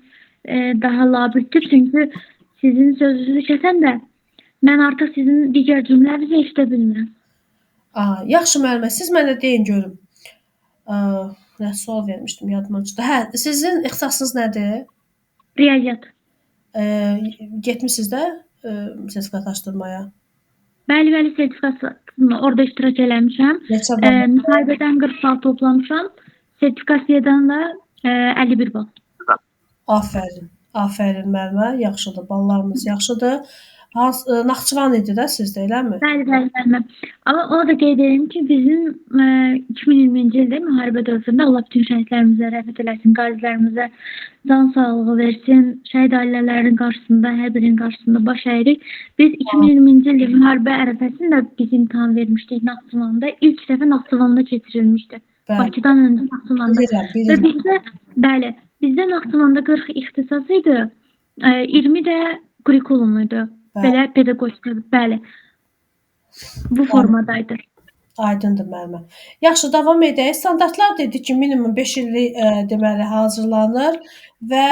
daha labüddür. Çünki sizin sözünüzü kəsən də mən artıq sizin digər cümlənizi eşidə bilmirəm. Yaxşı müəllimə, siz mənə deyin görüm. Nə sual vermişdim, yadıma düşdü. Hə, sizin ixtisasınız nədir? Riyaziyyat. Getmisiniz də sertifikatlaşdırmaya. Bəli, sertifikasiyasında orada iştirak eləmişəm. Neçə bal? Müsahibədən 40 bal toplamışam. Sertifikasiyadan da 51 bal. Afərin. Afərin müəllimə, yaxşıdır. Ballarınız yaxşıdır. Naxçıvan idi də sizdə, eləmi? Bəli. Amma onu da qeyd edim ki, bizim 2020-ci ildə müharibə dövründə Allah bütün şəhidlərimizə rəhmət eləsin, qazilərimizə can sağlığı versin, şəhid ailələrin qarşısında, hər birinin qarşısında baş əyirik. Biz 2020-ci ildə müharibə ərəfəsində biz imtahan vermişdik Naxçıvanda. İlk dəfə Naxçıvanda keçirilmişdi. Bakıdan öncə Naxçıvanda. Və bizdə Naxçıvanda 40 ixtisas idi, 20 də kurikulum idi. Belə pedaqogika, bəli. Bu formadaydı. Aydındır müəllimə. Yaxşı, davam edək. Standartlar dedi ki, minimum 5 illik deməli hazırlanır və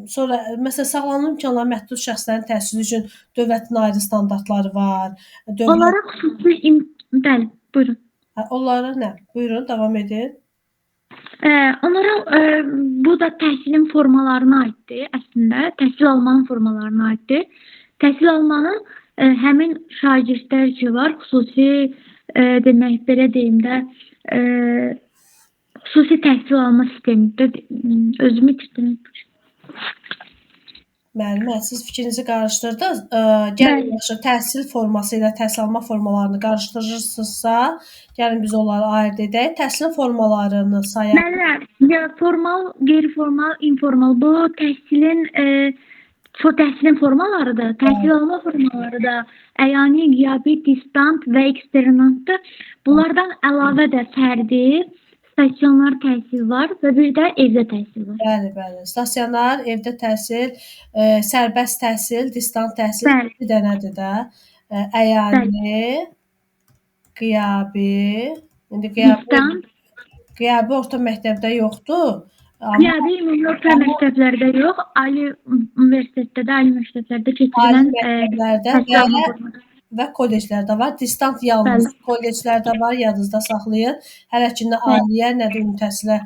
sonra məsələn sağlamlıq imkanları məhdud şəxslərin təhsili üçün dövlətin ayrı standartları var. Onlara xüsusi bəli, buyurun. Onlara nə? Buyurun, davam edin. Onlara bu da təhsilin formalarına aiddir əslində. Təhsil almanın formalarına aiddir. Təhsil almanın həmin şagirdlər ki var, xüsusi demək belə deyim də xüsusi təhsil alma sistemində özümü itirdim. Müəllimə, siz fikrinizi qarışdırdınız. Gəlin yaxşı təhsil forması ilə təhsil alma formalarını qarışdırırsınızsa, gəlin biz onları ayırd edək. Təhsilin formalarını sayaq. Bəli, formal, qeyri-formal, informal. Bu təhsilin formalarıdır. Təhsil alma formaları da əyani, qiyabi, distant və eksternatdır. Bunlardan əlavə də fərdi stasionar təhsil var və bir də evdə təhsil var. Bəli. Stasionar, evdə təhsil, sərbəst təhsil, distant təhsil bir dənədir də. Əyani, qiyabi, indi qiyabi orta məktəbdə yoxdur. Qiyabi ümumi orta məktəblərdə yox, ali universitetdə də, ali məktəblərdə keçirilən təhsil alma forması. Və kolleclərdə var. Distant yalnız kolleclərdə var, yadınızda saxlayın. Hələ ki nə aliyə, nə də ümumi təhsilə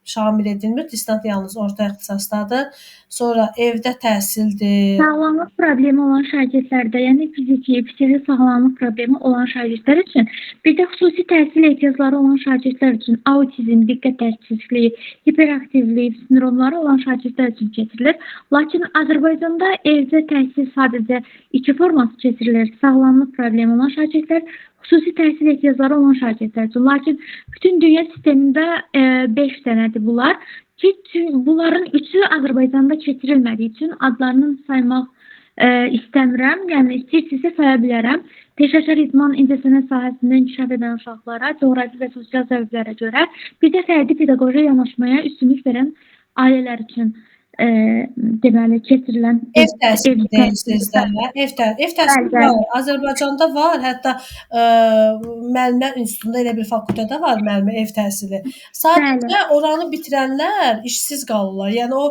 şamil edilmir. Distant yalnız orta ixtisasdadır. Sonra evdə təhsildir. Sağlamlıq problemi olan şagirdlərdə, yəni fiziki, psixi sağlamlıq problemi olan şagirdlər üçün, bir də xüsusi təhsil ehtiyacları olan şagirdlər üçün autizm, diqqət tərsizliyi, hiperaktivlik, sindromları olan şagirdlər üçün keçirilir. Lakin Azərbaycanda evdə təhsil sadəcə 2 forması keçirilir. Sağlamlıq problemi olan şagirdlər, xüsusi təhsil ehtiyacları olan şagirdlər üçün. Lakin bütün dünya sistemində 5 dənədir bunlar. Ki, bunların 3-ü Azərbaycanda keçirilmədiyi üçün adlarını saymaq istəmirəm. Yəni, istəyirsinizsə saya bilərəm. Peşəkar idman incəsənət sahəsində inkişaf edən uşaqlara, coğrafi və sosial səbəblərə görə bir də fərdi pedaqoji yanaşmaya üstünlük verən ailələr üçün deməli keçirilən ev təhsili deyirsiniz də. Ev təhsili var. Azərbaycanda var. Hətta müəllimlər institutunda elə bir fakültədə var müəllimə ev təhsili. Sadəcə oranı bitirənlər işsiz qalırlar. Yəni o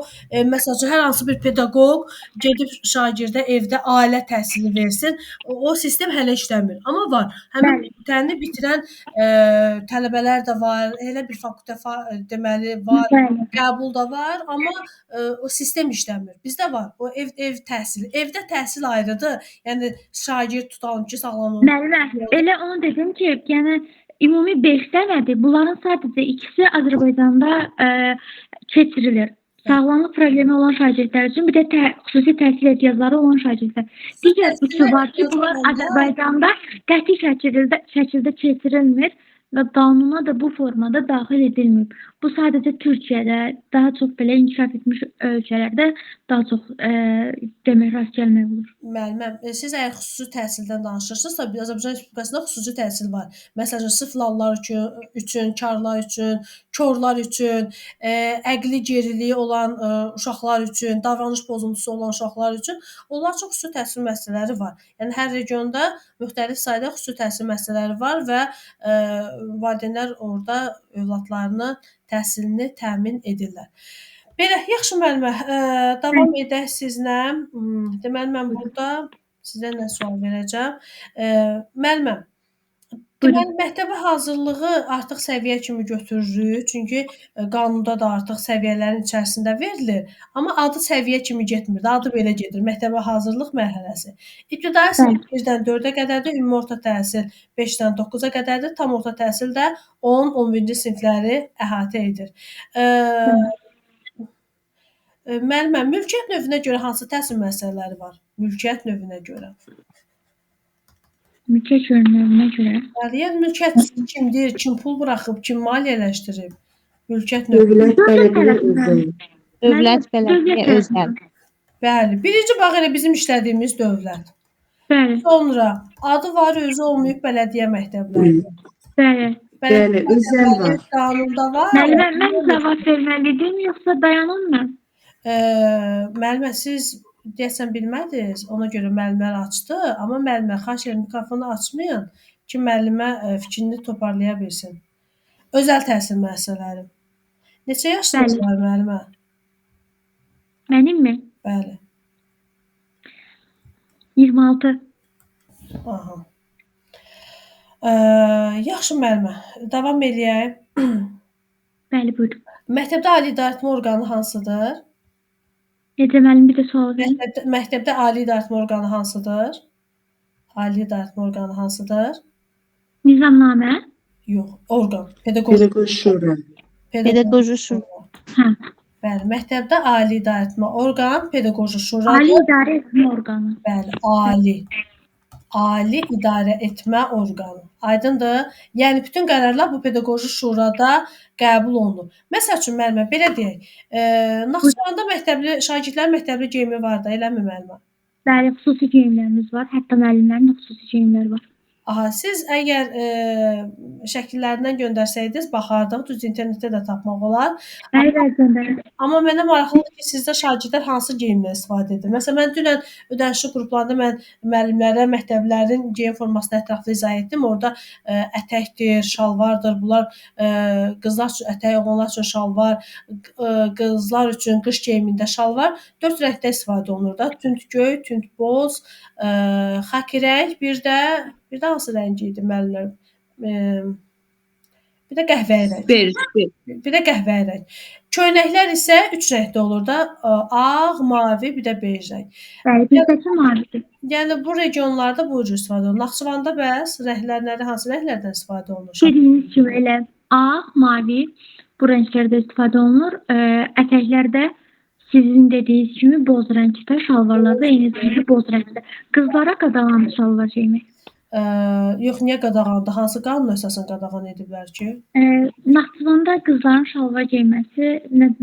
məsəl üçün hər hansı bir pedaqoq gedib şagirdə evdə ailə təhsili versin. O sistem hələ işləmir. Amma var. Həmin fakültəni bitirən tələbələr də var. Elə bir fakültə deməli var. Qəbul da var. Amma o sistem işləmir. Bizdə var. O ev təhsili. Evdə təhsil ayrıdır. Yəni şagird tutalım ki, sağlamlıq. Bəli. Elə onu dedim ki, yəni ümumi 5 dənədir. Bunların sadəcə ikisi Azərbaycanda keçirilir. Sağlamlıq problemi olan şagirdlər üçün, bir də xüsusi təhsil ehtiyacları olan şagirdlər. Digər üçü var ki, bunlar Azərbaycanda qəti şəkildə keçirilmir və qanuna da bu formada daxil edilmir. Bu sadəcə Türkiyədə, daha çox belə inkişaf etmiş ölkələrdə daha çox demək rast gəlmək olur. Müəlliməm, siz əgər xüsusi təhsildən danışırsınızsa, Azərbaycan Respublikasında xüsusi təhsil var. Məsələn, sıfırlar üçün, karlar üçün, korlar üçün, əqli geriliyi olan uşaqlar üçün, davranış pozuntusu olan uşaqlar üçün, onlar çox xüsusi təhsil müəssisələri var. Yəni hər regionda müxtəlif sayda xüsusi təhsil müəssisələri var və valideynlər orada övladlarını təhsilini təmin edirlər. Belə, yaxşı müəllimə, davam edək sizlə. Deməli, mən burada sizə nə sual verəcəm? Müəlliməm, Buyurun. Deməli, məktəbə hazırlığı artıq səviyyə kimi götürürük. Çünki qanunda da artıq səviyyələrin içərisində verilir. Amma adı səviyyə kimi getmir də, adı belə gedir. Məktəbə hazırlıq mərhələsi. İbtidai sinif 1-dən 4-ə qədərdir, ümumi orta təhsil 5-dən 9-a qədərdir, tam orta təhsil də 10-11-ci sinifləri əhatə edir. Müəllimə, mülkiyyət növünə görə hansı təhsil müəssisələri var? Mülkiyyət növünə görə. Mülkiyyət yönlərinə görə. Bəli, yəni mülkiyyətçi kimdir, kim pul buraxıb, kim maliyyələşdirib? Mülkiyyət növü. Dövlət bələdiyyə özəl. Dövlət bələdiyyə özəl. Bəli, birinci bax elə bizim işlədiyimiz dövlət. Bəli, Sonra adı var, özü olmayıb bələdiyyə məktəbləri. bəli. Bəli, özəl var. Qanunda var. Müəllimə, mən cavab verməliydim, yoxsa dayanım mən? Müəllimə, siz deyəsən bilmədiniz, ona görə müəllimlər açdı, amma müəllimə xahiş edirəm mikrofonu açmayın ki, müəllimə fikrini toparlaya bilsin. Özəl təhsil müəssisələri. Neçə yaşınız var müəllimə? Mənimmi? Bəli. 26. Aha. Yaxşı müəllimə, davam eləyək. Bəli, buyurun. Məktəbdə ali idarəetmə orqanı hansıdır? Necə müəllim bir də sual verin. Məktəbdə ali idarəetmə orqanı hansıdır? Ali idarəetmə orqanı hansıdır? Nizamnamə? Yox, orqan, pedaqoji Pedaqoji şura. Pedaqoji şura. Hə. Bəli, məktəbdə ali idarəetmə orqan, pedaqoji şura. Ali idarə etmə orqanı. Bəli, ali. Ali idarə etmə orqanı. Aydındır? Yəni bütün qərarlar bu pedaqoji şurada qəbul olunur. Məsəl üçün müəllimə belə deyək, Naxçıvanda məktəbli şagirdlərin məktəbli geyimi var da, eləmi müəllimə? Bəli, xüsusi geyimlərimiz var. Hətta müəllimlərin də xüsusi geyimləri var. Aha, siz əgər şəkillərindən göndərsəydiniz, baxardıq, düz internetdə də tapmaq olar. Bəli, bəli, göndərin. Amma mənə maraqlıdır ki, sizdə şagirdlər hansı geyimdən istifadə edir? Məsələn, mən dünən ödənişli qruplarda mən müəllimlərə məktəblərin geyim formasını ətraflı izah etdim. Orada ətəkdir, şalvardır. Bunlar qızlar üçün ətək, oğlanlar üçün şalvar, qızlar üçün qış geyimində şalvar 4 rəngdə istifadə olunur da. Tünd göy, tünd boz, xaki rəng, bir də hansı rəng idi müəllimlər? Bir də qəhvəyi rəng. Bir də qəhvəyi rəng. Köynəklər isə 3 rəngdə olur da. Ağ, mavi, bir də bej rəng. Bəli, bizdəki mavidir. Yəni bu regionlarda bu cür istifadə olunur. Naxçıvanda bəs rənglər nədir? Hansı rənglərdən istifadə olunur? Dediyiniz kimi elə ağ, mavi bu rənglərdə istifadə olunur. Ətəklərdə sizin dediyiniz kimi boz rəngdə, şalvarlarda eyni zamanda boz rəngdə. Qızlara qadağandır şalvar geymək. Yox, niyə qadağandır? Hansı qanun əsasında qadağan ediblər ki? Naxçıvanda qızların şalvar geyməsi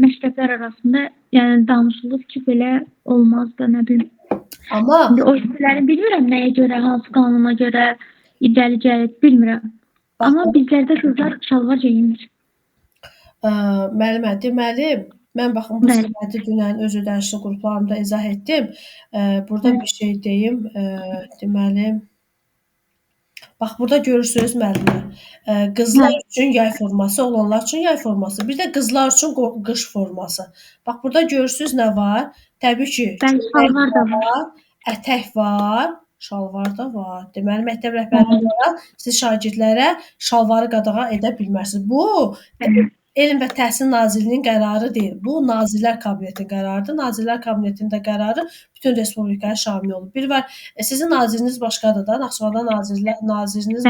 məktəblər arasında yəni danışılıb ki, belə olmaz da, nə bilim. Amma o işləri bilmirəm nəyə görə, hansı qanuna görə irəli gəlir, bilmirəm. Amma bizlərdə qızlar şalvar geymir. Müəllimə, deməli, mən baxın bu sənədi dünən öz ödənişli qruplarımda izah etdim. Burada bir şey deyim. Deməli, bax burada görürsünüz müəllimə. Qızlar üçün yay forması, oğlanlar üçün yay forması. Bir də qızlar üçün qış forması. Bax burada görürsünüz nə var? Təbii ki, şalvar da var, ətək var, şalvar da var. Deməli məktəb rəhbəri olaraq siz şagirdlərə şalvarı qadağan edə bilmərsiniz. Bu Elm və Təhsil Nazirliyinin qərarı deyil. Bu Nazirlər Kabinetinin qərarıdır. Nazirlər Kabinetinin də qərarı bütün respublikaya şamil olur. Bir var, sizin naziriniz başqadır da, Naxçıvanda naziriniz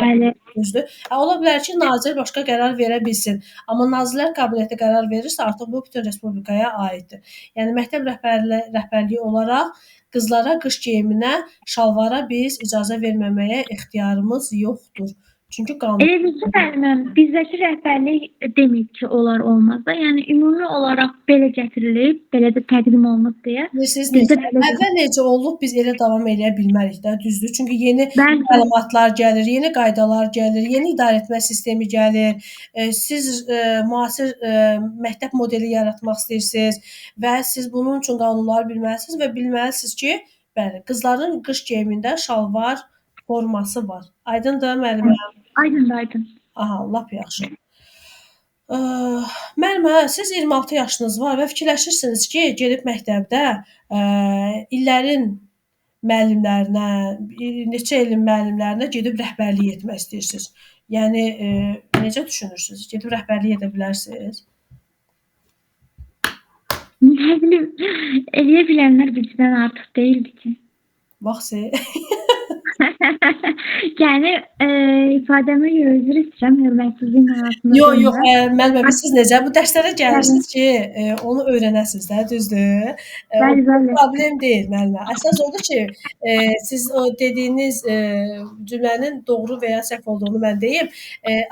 düzdür. Ola bilər ki, nazir başqa qərar verə bilsin. Amma Nazirlər Kabineti qərar verirsə, artıq bu bütün respublikaya aiddir. Yəni məktəb rəhbərliyi olaraq qızlara qış geyiminə, şalvara biz icazə verməməyə ixtiyarımız yoxdur. Çünki qanun. Elə bilsin müəlliməm, bizdəki rəhbərlik deməyib ki, olar olmaz da. Yəni ümumi olaraq belə gətirilib, belə də təqdim olunub deyə. Əvvəl necə olub, biz elə davam eləyə bilmərik də, düzdür? Çünki yeni məlumatlar gəlir, yeni qaydalar gəlir, yeni idarəetmə sistemi gəlir. Siz müasir məktəb modeli yaratmaq istəyirsiniz və siz bunun üçün qanunları bilməlisiniz və bilməlisiniz ki, bəli, qızların qış geyimində şalvar forması var. Aydındır müəllimə? Aydın. Aha, lap yaxşı. Müəllimə, siz 26 yaşınız var və fikirləşirsiniz ki, gedib məktəbdə illərin müəllimlərinə, neçə ilin müəllimlərinə gedib rəhbərlik etmək istəyirsiniz? Yəni necə düşünürsünüz? Gedib rəhbərlik edə bilərsiniz? Nə bilim, eləyə bilənlər bizdən artıq deyildi ki. Vaxtı. Yəni ifadəmə görə üzr istəyirəm, hörmətsizlik mənasında. Yox, müəllimə, siz necə bu dərslərə gəlirsiniz ki, onu öyrənəsiniz də, düzdür? Bəli. Problem deyil müəllimə. Əsas odur ki, siz o dediyiniz cümlənin doğru və ya səhv olduğunu mən deyim.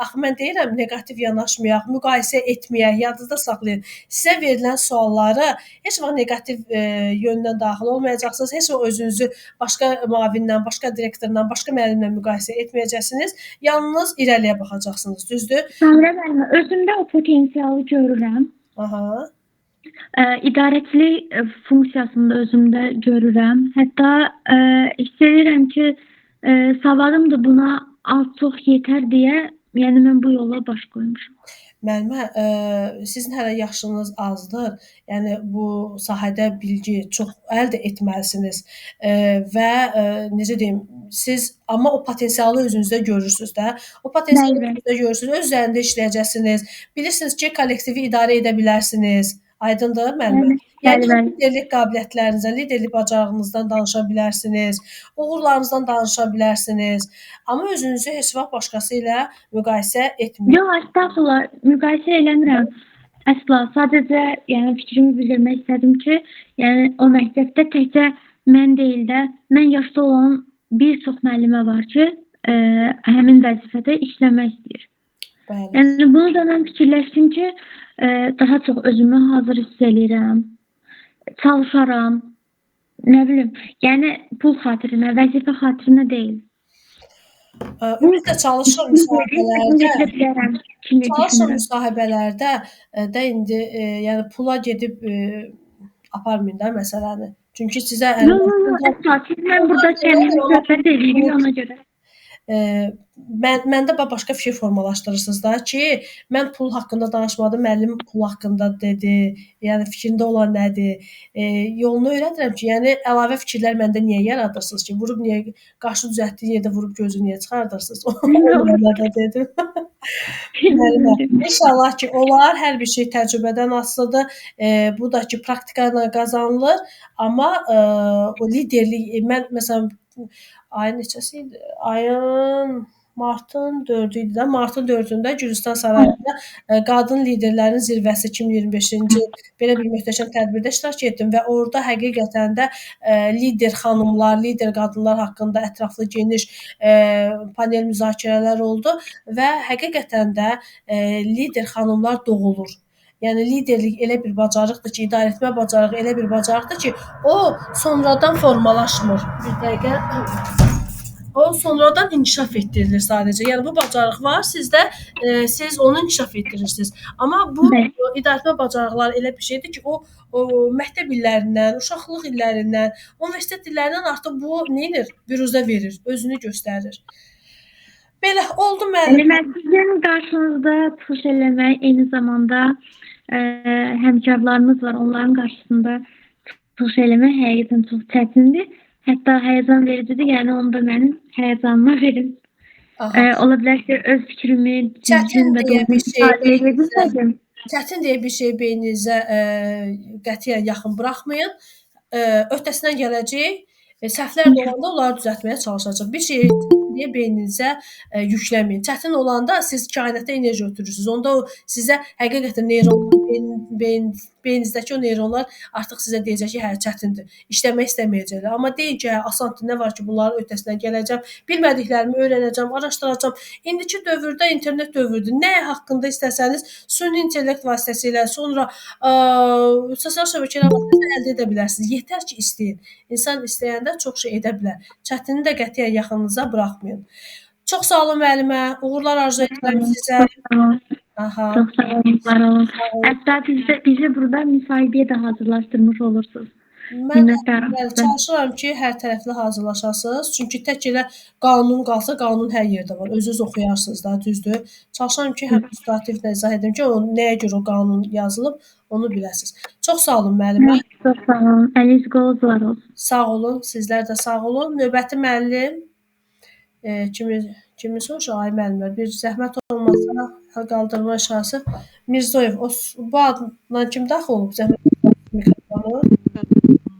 Axı mən deyirəm, neqativ yanaşmayaq, müqayisə etməyək, yadınızda saxlayın. Sizə verilən sualları heç vaxt neqativ yöndən daxil olmayacaqsınız. Heç vaxt özünüzü başqa müavinlə, başqa direktorla, başqa müəllimlə müqayisə etməyəcəksiniz. Yalnız irəliyə baxacaqsınız, düzdür? Samirə müəllimə, özümdə o potensialı görürəm. Aha. İdarəçilik funksiyasında özümdə görürəm. Hətta hiss edirəm ki, savadım da buna az-çox yetər deyə, yəni mən bu yola baş qoymuşam. Müəllimə, sizin hələ yaşınız azdır. Yəni bu sahədə bilgi çox əldə etməlisiniz. Və necə deyim, siz amma o potensialı özünüzdə görürsüz də. O potensialı özünüzdə görürsüz, öz üzərində işləyəcəksiniz. Bilirsiniz ki, kollektivi idarə edə bilərsiniz. Aydındır müəllimə? Yəni liderlik qabiliyyətlərinizdən, liderlik bacarığınızdan danışa bilərsiniz, uğurlarınızdan danışa bilərsiniz. Amma özünüzü heç vaxt başqası ilə müqayisə etməyin. Yox, estağfurullah, müqayisə eləmirəm. Əsla, sadəcə yəni fikrimi bildirmək istədim ki, yəni o məktəbdə təkcə mən deyil də, mən yaşda olan bir çox müəllimə var ki, həmin vəzifədə işləmək istəyir. Bəli. Yəni bunu da mən fikirləşdim ki, daha çox özümü hazır hiss eləyirəm, çalışaram, nə bilim, yəni pul xatirinə, vəzifə xatirinə deyil. Ümumiyyətlə çalışır müsahibələrdə də indi yəni pula gedib aparmayın da məsələni. Çünki sizə mən burada səmimi söhbət edirik ona görə. Məndə başqa fikir formalaşdırırsınız da ki, mən pul haqqında danışmadım, müəllim pul haqqında dedi, yəni fikrində olan nədir? Yolunu öyrədirəm ki, yəni əlavə fikirlər məndə niyə yaradırsınız ki? Vurub niyə qaşı düzəltdiyi yerdə vurub gözünü niyə çıxardırsınız? Onu da dedim. İnşallah ki, olar, hər bir şey təcrübədən asılıdır. Bu da ki, praktikayla qazanılır, amma o liderlik, mən məsələn ayın neçəsi idi? Ayın martın 4-ü idi də. Martın 4-ündə Gürcüstan sarayında qadın liderlərin zirvəsi 2025-ci il belə bir möhtəşəm tədbirdə iştirak etdim və orada həqiqətən də lider xanımlar, lider qadınlar haqqında ətraflı geniş panel müzakirələr oldu və həqiqətən də lider xanımlar doğulur. Yəni liderlik elə bir bacarıqdır ki, idarə etmə bacarığı elə bir bacarıqdır ki, o sonradan formalaşmır. Bir dəqiqə. O sonradan inkişaf etdirilir sadəcə. Yəni bu bacarıq var sizdə, siz onu inkişaf etdirirsiniz. Amma bu idarə etmə bacarıqları elə bir şeydir ki, o məktəb illərindən, uşaqlıq illərindən, universitet illərindən artıq bu nə edir? Büruzə verir, özünü göstərir. Belə oldu müəllim. Mən sizin qarşınızda çıxış eləmək, eyni zamanda həmkarlarımız var, onların qarşısında çıxış eləmək həqiqətən çox çətindir. Hətta həyəcan vericidir, yəni onu da mənim həyəcanıma verin. Ola bilər ki, öz fikrimi çətin deyə bir şey beyninizə qətiyyən yaxın buraxmayın. Öhdəsindən gələcək, səhvlər də olanda onları düzəltməyə çalışacaq. Bir şey deyə beyninizə yükləməyin. Çətin olanda siz kainata enerji ötürürsünüz. Onda o sizə həqiqətən beyninizdəki o neyronlar artıq sizə deyəcək ki, hə, çətindir. İşləmək istəməyəcəklər. Amma deyin ki, hə, asandır, nə var ki, bunların öhdəsindən gələcəm, bilmədiklərimi öyrənəcəm, araşdıracağam. İndiki dövrdə internet dövrüdür. Nə haqqında istəsəniz süni intellekt vasitəsilə, sonra sosial şəbəkələr vasitəsilə əldə edə bilərsiniz. Yetər ki, istəyin. İnsan istəyəndə çox şey edə bilər. Çətini də qətiyyən yaxınınıza buraxmayın. Çox sağ olun müəllimə. Uğurlar arzu edirəm sizə. Aha. Çox sağ olun, var olun. Hətta bizi burada müsahibəyə də hazırlaşdırmış olursunuz. Mən Minnətdaram. bəli, çalışıram ki, hər tərəfli hazırlaşasınız. Çünki tək elə qanun qalsa, qanun hər yerdə var. Özünüz oxuyarsınız da, düzdür? Çalışıram ki, həm illüstrativ izah edim ki, o nəyə görə o qanun yazılıb, onu biləsiniz. Çox sağ olun müəllimə. Çox sağ olun. Əliniz qolunuz var olsun. Sağ olun, sizlər də sağ olun. Növbəti müəllim kimi soruşaq ay müəllimlər. Bir zəhmət olmasa qaldırma işarəsi Mirzoyev. Bu adla kim daxil olub? Zəhmət mikrofonu.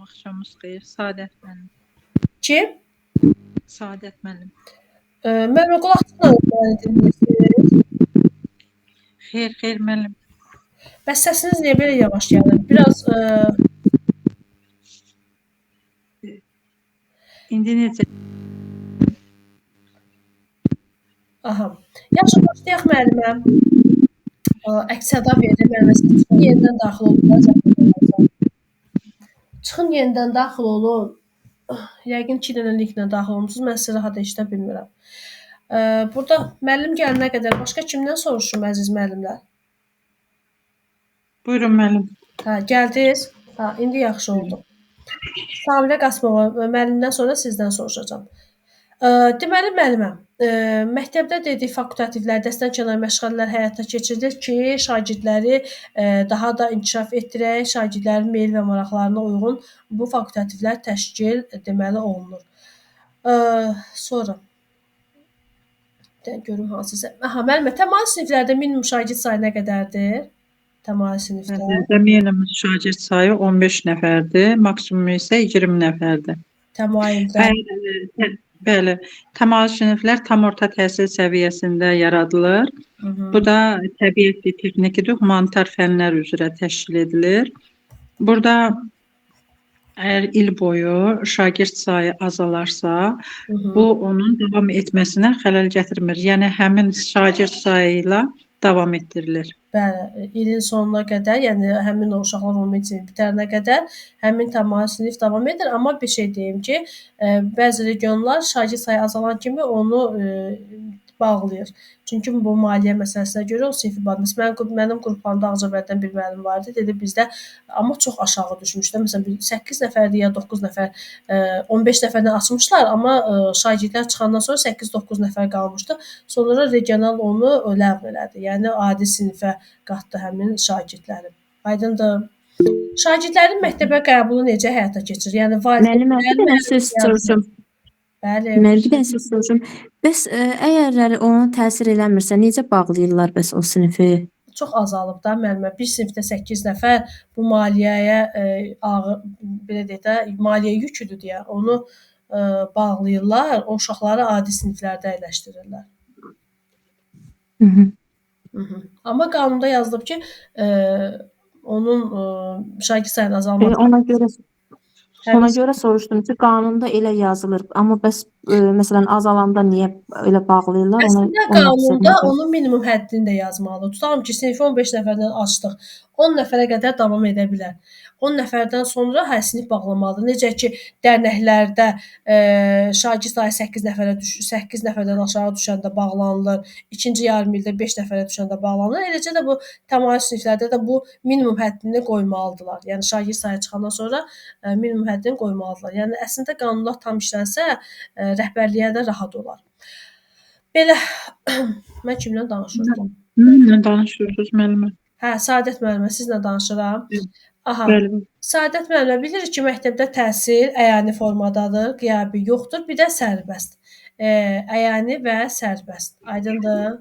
Axşamınız xeyir. Saadət müəllim. Kim? Saadət müəllim. Mən o qulaqçıqla məni dinləyirsiniz. Xeyr müəllim. Bəs səsiniz niyə belə yavaş gəlir? Biraz İndi necə? aha. Yaxşı, başlayaq müəllimə. Əks-səda verir. Müəllimə çıxın yenidən daxil olun. Çıxın yenidən daxil olun. Yəqin 2 dənə linklə daxil olmusunuz. Mən sizi rahat eşidə bilmirəm. Burada müəllim gəlinə qədər başqa kimdən soruşum əziz müəllimlər? Buyurun müəllim. Hə, gəldiniz? Hə, indi yaxşı oldu. Samilə Qasımova müəllimdən sonra sizdən soruşacağam. Deməli müəlliməm, məktəbdə dedik fakultativlər, dəstənkənar məşğələlər həyata keçirilir ki, şagirdləri daha da inkişaf etdirək, şagirdlərin meyl və maraqlarına uyğun bu fakultativlər təşkil deməli olunur. Sonra görüm hansısa. Aha, müəllimə, təmayül siniflərdə minimum şagird sayı nə qədərdir? Təmayül sinifdə. Minimum şagird sayı 15 nəfərdir, maksimum isə 20 nəfərdir. Təmayüldə. Bəli, təmayül siniflər tam orta təhsil səviyyəsində yaradılır. Bu da təbiət texnikidir, humanitar fənlər üzrə təşkil edilir. Burada əgər il boyu şagird sayı azalarsa, bu onun davam etməsinə xələl gətirmir. Yəni həmin şagird sayı ilə davam etdirilir. Bəli, ilin sonuna qədər, yəni həmin o uşaqlar 11-ci sinif bitərinə qədər həmin təmayül sinif davam edir. Amma bir şey deyim ki, bəzi regionlar şagird sayı azalan kimi onu bağlayır. Çünki bu maliyyə məsələsinə görə o sinfi bağlayır. Mənim qruplarımda Ağcabəddən bir müəllim vardı. Dedi bizdə amma çox aşağı düşmüşdü. Məsələn 8 nəfərdir ya 9 nəfər, 15 nəfərdən açmışlar, amma şagirdlər çıxandan sonra 8-9 nəfər qalmışdı. Sonra regional onu ləğv elədi. Yəni adi sinifə qatdı həmin şagirdləri. Aydındır. Şagirdlərin məktəbə qəbulu necə həyata keçir? Yəni valideynlər söz soruşum. Bəli. Mən bir dənə söz soruşum. Bəs əgər onu təsir eləmirsə, necə bağlayırlar bəs o sinifi? Çox azalıb da müəllimə. Bir sinifdə 8 nəfər bu maliyyəyə ağır belə deyək də, maliyyə yüküdür deyə onu bağlayırlar. O uşaqları adi siniflərdə əyləşdirirlər. Amma qanunda yazılıb ki, onun şagird sayının azalması. Ona görə soruşdum ki, qanunda elə yazılır. Amma bəs məsələn azalanda niyə elə bağlayırlar? Əslində qanunda onun minimum həddini də yazmalıdır. Tutalım ki, sinifi 15 nəfərdən açdıq. 10 nəfərə qədər davam edə bilər. 10 nəfərdən sonra hər sinif bağlamalıdır. Necə ki, dərnəklərdə şagird sayı 8 nəfərə düşür, 8 nəfərdən aşağı düşəndə bağlanılır. İkinci yarım ildə 5 nəfərə düşəndə bağlanılır. Eləcə də bu təmayül siniflərdə də bu minimum həddini qoymalıdırlar. Yəni şagird sayı çıxandan sonra minimum həddini qoymalıdırlar. Yəni əslində qanunlar tam işlənsə, rəhbərliyə də rahat olar. Belə mən kimlə danışıram? Mənlə danışırsınız müəllimə. Hə, Saadət müəllimə, sizlə danışıram. Aha. Bəli. Saadət müəllimə, bilirik ki, məktəbdə təhsil əyani formadadır, qiyabi yoxdur, bir də sərbəst. Əyani və sərbəst. Aydındır?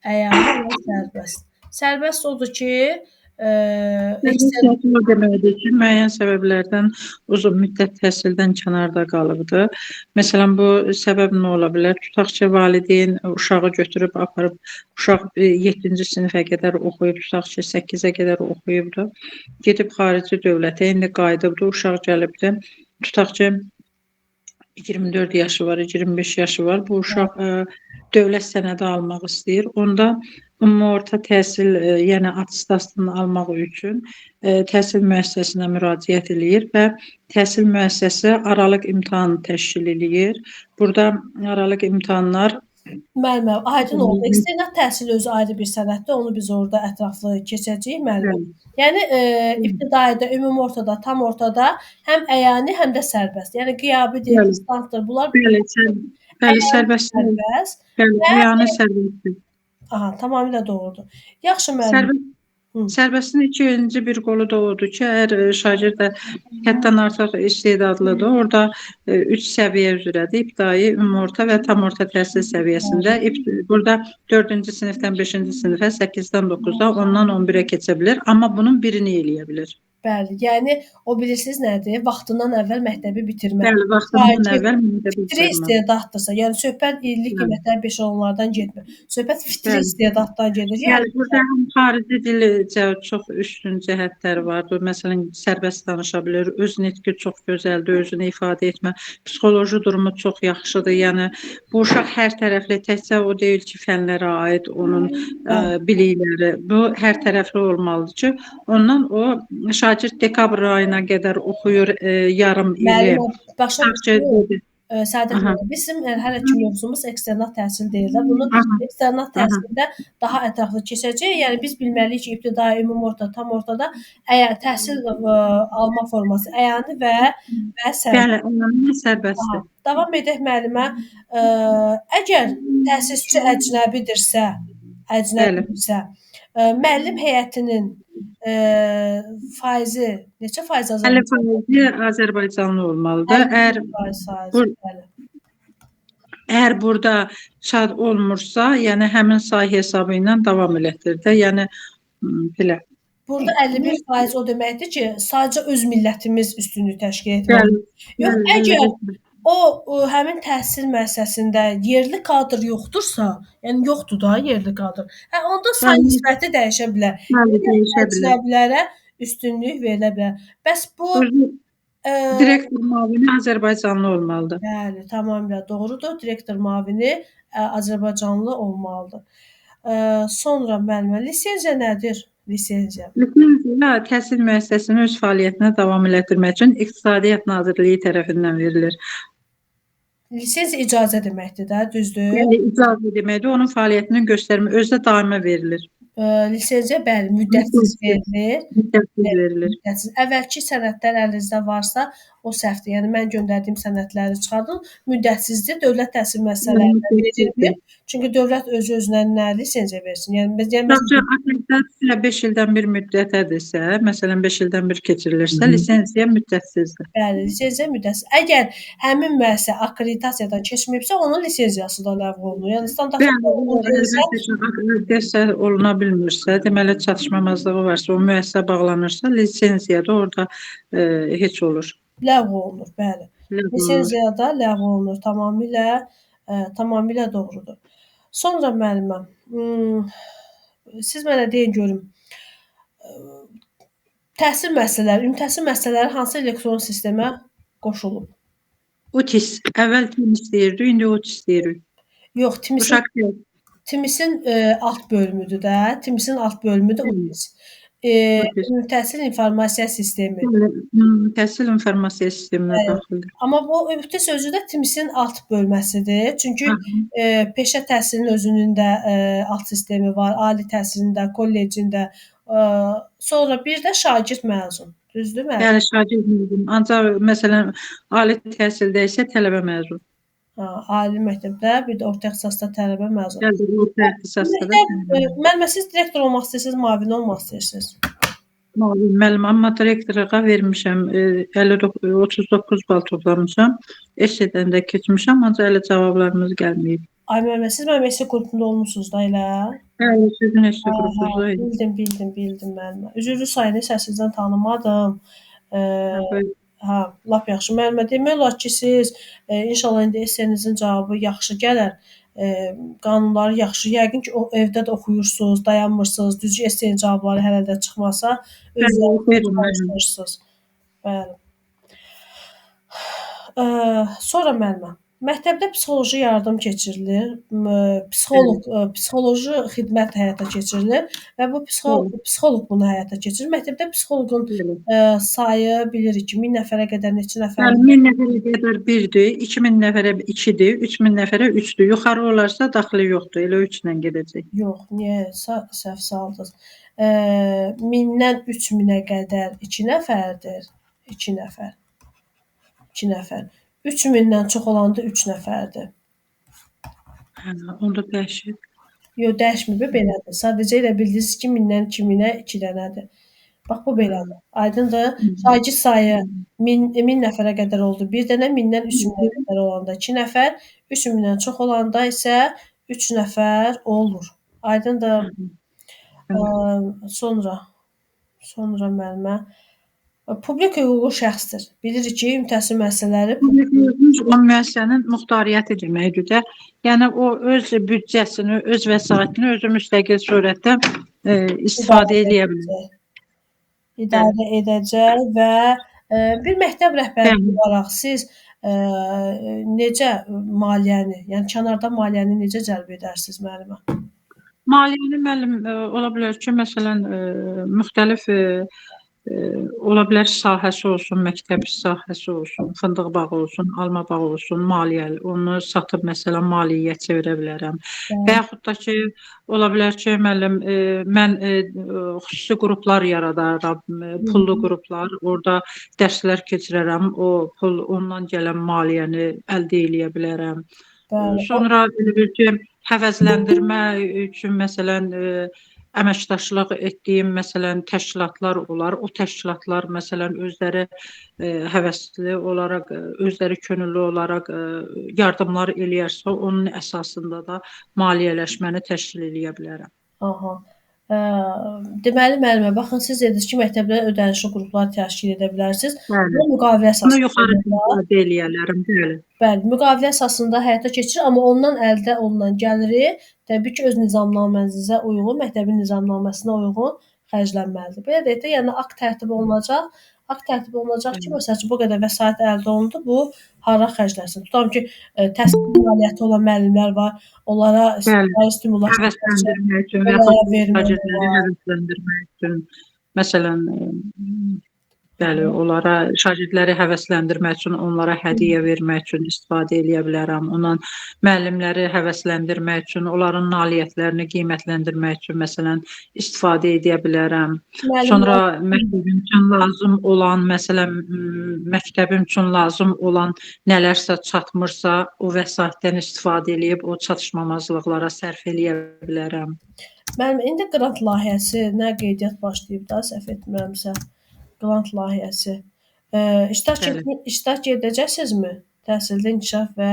Əyani və sərbəst. Sərbəst odur ki, O deməkdir ki, müəyyən səbəblərdən uzun müddət təhsildən kənarda qalıbdır. Məsələn, bu səbəb nə ola bilər? Tutaq ki, valideyn uşağı götürüb aparıb, uşaq 7-ci sinifə qədər oxuyub, tutaq ki, 8-ə qədər oxuyubdur. Gedib xarici dövlətə, indi qayıdıbdır, uşaq gəlibdir. Tutaq ki, 24 yaşı var, 25 yaşı var. Bu uşaq dövlət sənədi almaq istəyir. Onda ümumi orta təhsil, yəni attestasiyasını almaq üçün təhsil müəssisəsinə müraciət eləyir və təhsil müəssisəsi aralıq imtahan təşkil eləyir. Burada aralıq imtahanlar Müəllimə, aydın oldu. Eksternat təhsil özü ayrı bir sənətdir. Onu biz orada ətraflı keçəcəyik müəllimə. Yəni ibtidaidə, ümumi ortada, tam ortada həm əyani, həm də sərbəst. Yəni qiyabidir, Bəli. distansdır. Bunlar Bəli, sərbəst. sərbəst. Bəli, yəni sərbəst. Aha, tamamilə doğrudur. Yaxşı müəllim. Sərbəstin ikinci bir qolu da odur ki, əgər şagird də həddən artıq istedadlıdır, orada 3 səviyyə üzrədir. İbtidai, ümumi orta və tam orta təhsil səviyyəsində. Burada 4-cü sinifdən 5-ci sinifə, 8-dən 9-da, 10-dan 11-ə keçə bilər, amma bunun birini eləyə bilir. Bəli, yəni o bilirsiniz nədir? Vaxtından əvvəl məktəbi bitirmək. Bəli, vaxtından əvvəl məktəbi fitri istedaddırsa, yəni söhbət illik qiymətlər 5 onlardan getmir. Söhbət fitri istedaddan gedir. Yəni burada həm xarici dilcə çox üstün cəhətləri vardır. Məsələn, sərbəst danışa bilir, öz nitqi çox gözəldir, özünü ifadə etmə, psixoloji durumu çox yaxşıdır. Yəni bu uşaq hər tərəfli, təkcə o deyil ki, fənlərə aid onun bilikləri. Bu hər tərəfli olmalıdır ki, ondan o şagird dekabr ayına qədər oxuyur yarım ili. Səadət müəllim, bizim hələ ki mövzumuz eksternat təhsil deyil də. Bunu eksternat təhsildə daha ətraflı keçəcək. Yəni biz bilməliyik ki, ibtidai, ümumi orta, tam ortada təhsil alma forması əyani və sərbəst. Bəli, sərbəstdir. Davam edək müəllimə. Əgər təsisçi əcnəbidirsə, müəllim heyətinin faizi neçə faiz azalacaq? 50% Azərbaycanlı olmalıdır. Əgər burada şad olmursa, yəni həmin say hesabı ilə davam elətdir də. Yəni belə. Burada 51% o deməkdir ki, sadəcə öz millətimiz üstünlük təşkil etməlidir. Yox, əgər o həmin təhsil müəssisəsində yerli kadr yoxdursa, yəni yoxdur da yerli kadr. Onda say nisbəti dəyişə bilər. Əcnəbilərə üstünlük verilə bilər. Bəs bu direktor müavini Azərbaycanlı olmalıdır. Bəli, tamamilə doğrudur. Direktor müavini Azərbaycanlı olmalıdır. Sonra müəllimə, lisenziya nədir? Lisenziya təhsil müəssisəsinin öz fəaliyyətinə davam elətdirmək üçün İqtisadiyyat Nazirliyi tərəfindən verilir. Lisenziya icazə deməkdir də, düzdür? Yəni icazə deməkdir, onun fəaliyyətinin göstərmə özü də daimə verilir. Lisenziya bəli, müddətsiz verilir. Müddətsiz verilir. Əvvəlki sənədlər əlinizdə varsa, o səhvdir. Yəni mən göndərdiyim sənədləri çıxardın. Müddətsizdir. Dövlət təhsil müəssisələrində verilir. Çünki dövlət özü-özünə nə lisenziya versin? Yəni akkreditasiya 5 ildən bir müddətədirsə, məsələn 5 ildən bir keçirilirsə, lisenziya müddətsizdir. Bəli, lisenziya müddətsiz. Əgər həmin müəssisə akkreditasiyadan keçməyibsə, onun lisenziyası da ləğv olunur. Yəni standartda oluna bilmirsə, deməli çatışmamazlığı varsa, o müəssisə bağlanırsa, lisenziya da orada heç olur. Ləğv olunur, bəli. Lisenziya da ləğv olunur. Tamamilə doğrudur. Sonra müəllimə, siz mənə deyin görüm. Təhsil müəssisələri, ümumi təhsil müəssisələri hansı elektron sistemə qoşulub? UTIS. Əvvəl TİMİS deyirdik, indi UTIS deyirik. Yox, TİMİSin alt bölümüdür də. TİMİSin alt bölümü də UTIS. Ümumi təhsil informasiya sistemi. Təhsil informasiya sisteminə daxildir. Amma bu UTIS özü də TİMİSin alt bölməsidir. Çünki peşə təhsilinin özünün də alt sistemi var, ali təhsilində, kollecində. Sonra bir də şagird məzun. Düzdür müəllim? Yəni şagird məzun. Ancaq məsələn ali təhsildə isə tələbə məzun. Ali məktəbdə, bir də orta ixtisasda tələbə məzun. Orta ixtisasda da. Müəllimə, siz direktor olmaq istəyirsiniz, müavin olmaq istəyirsiniz? Müəllim, amma direktorluğa vermişəm, 39 bal toplamışam. Eşidən də keçmişəm, ancaq elə cavablarımız gəlməyib. Ay müəllimə, siz mənim eşi qrupunda olmusunuz da elə? Bəli, sizin eşi qrupunda. Bildim müəllimə. Üzrlü sayını səsinizdən tanımadım. Lap yaxşı. Müəllimə, demək olar ki, siz inşallah indi essenizin cavabı yaxşı gələr. Qanunları yaxşı. Yəqin ki, evdə də oxuyursunuz, dayanmırsınız. Düzgün essenin cavabları hələ də çıxmasa, özünüz çalışırsınız. Bəli. Sonra müəllimə, Məktəbdə psixoloji yardım keçirilir, psixoloji xidmət həyata keçirilir və bu psixoloq bunu həyata keçirir. Məktəbdə psixoloqun sayı bilirik ki, 1000 nəfərə qədər, neçə nəfər? Yəni 1000 nəfərə qədər 1-dir, 2000 nəfərə 2-dir, 3000 nəfərə 3-dür. Yuxarı olarsa daxili yoxdur, elə 3 ilə gedəcək. Yox, niyə səhv saldınız? 1000-dən 3000-ə qədər 2 nəfərdir. 2 nəfər. 2 nəfər. 3000-dən çox olanda 3 nəfərdir. Hə, onda dəyişir. Yox, dəyişmir, belədir. Sadəcə elə bildiniz ki, 1000-dən 2000-ə 2 dənədir. Bax, bu belədir. Aydındır. Şagird sayı 1000 nəfərə qədər oldu. Bir dənə 1000-dən 3000-ə qədər olanda 2 nəfər, 3000-dən çox olanda isə 3 nəfər olur. Aydındır. Sonra müəllimə publik hüquqi şəxsdir. Bilirik ki, ümumi təhsil müəssisələri Publik hüquqi o müəssisənin muxtariyyəti deməkdir də. Yəni o öz büdcəsini, öz vəsaitini özü müstəqil surətdə istifadə edə bilər. İdarə edəcək və bir məktəb rəhbəri olaraq siz necə maliyyəni, yəni kənarda maliyyəni necə cəlb edərsiniz müəllimə? Maliyyəni müəllim ola bilər ki, məsələn, müxtəlif ola bilər sahəsi olsun, məktəb sahəsi olsun, fındıq bağı olsun, alma bağı olsun, maliyyəli. Onu satıb məsələn maliyyəyə çevirə bilərəm. Və yaxud da ki, ola bilər ki, müəllim, mən xüsusi qruplar yaradaram, pullu qruplar, orada dərslər keçirərəm, o pul, ondan gələn maliyyəni əldə edə bilərəm. Sonra belə bir ki, həvəsləndirmə üçün məsələn əməkdaşlıq etdiyim məsələn təşkilatlar olar. O təşkilatlar məsələn özləri həvəsli olaraq, özləri könüllü olaraq yardımlar eləyərsə, onun əsasında da maliyyələşməni təşkil edə bilərəm. Aha. Deməli müəllimə, baxın siz dediniz ki, məktəbdə ödənişli qruplar təşkil edə bilərsiniz. Bu müqavilə əsasında. Bunu yuxarı ifadə eləyərəm, bəli. Bəli, müqavilə əsasında həyata keçirir, amma ondan əldə olunan gəliri təbii ki, öz nizamnamənizə uyğun, məktəbin nizamnaməsinə uyğun xərclənməlidir. Belə deyək də, yəni akt tərtib olunacaq. Akt tərtib olunacaq ki, məsəl üçün bu qədər vəsait əldə olundu, bu hara xərclənsin? Tutam ki, təhsil fəaliyyəti olan müəllimlər var, onlara stimulyasiya həvəsləndirmək üçün, şagirdləri həvəsləndirmək üçün, məsələn, bəli, onlara şagirdləri həvəsləndirmək üçün, onlara hədiyyə vermək üçün istifadə edə bilərəm. Ondan müəllimləri həvəsləndirmək üçün, onların nailiyyətlərini qiymətləndirmək üçün məsələn istifadə edə bilərəm. Sonra məktəbim üçün lazım olan, məsələn, məktəbim üçün lazım olan nələrsə çatmırsa, o vəsaitdən istifadə edib o çatışmamazlıqlara sərf edə bilərəm. Müəllim, indi qrant layihəsi nə qeydiyyat başlayıb da, səhv etmirəmsə. Qrant layihəsi. İştirak edəcəksinizmi? Təhsildə inkişaf və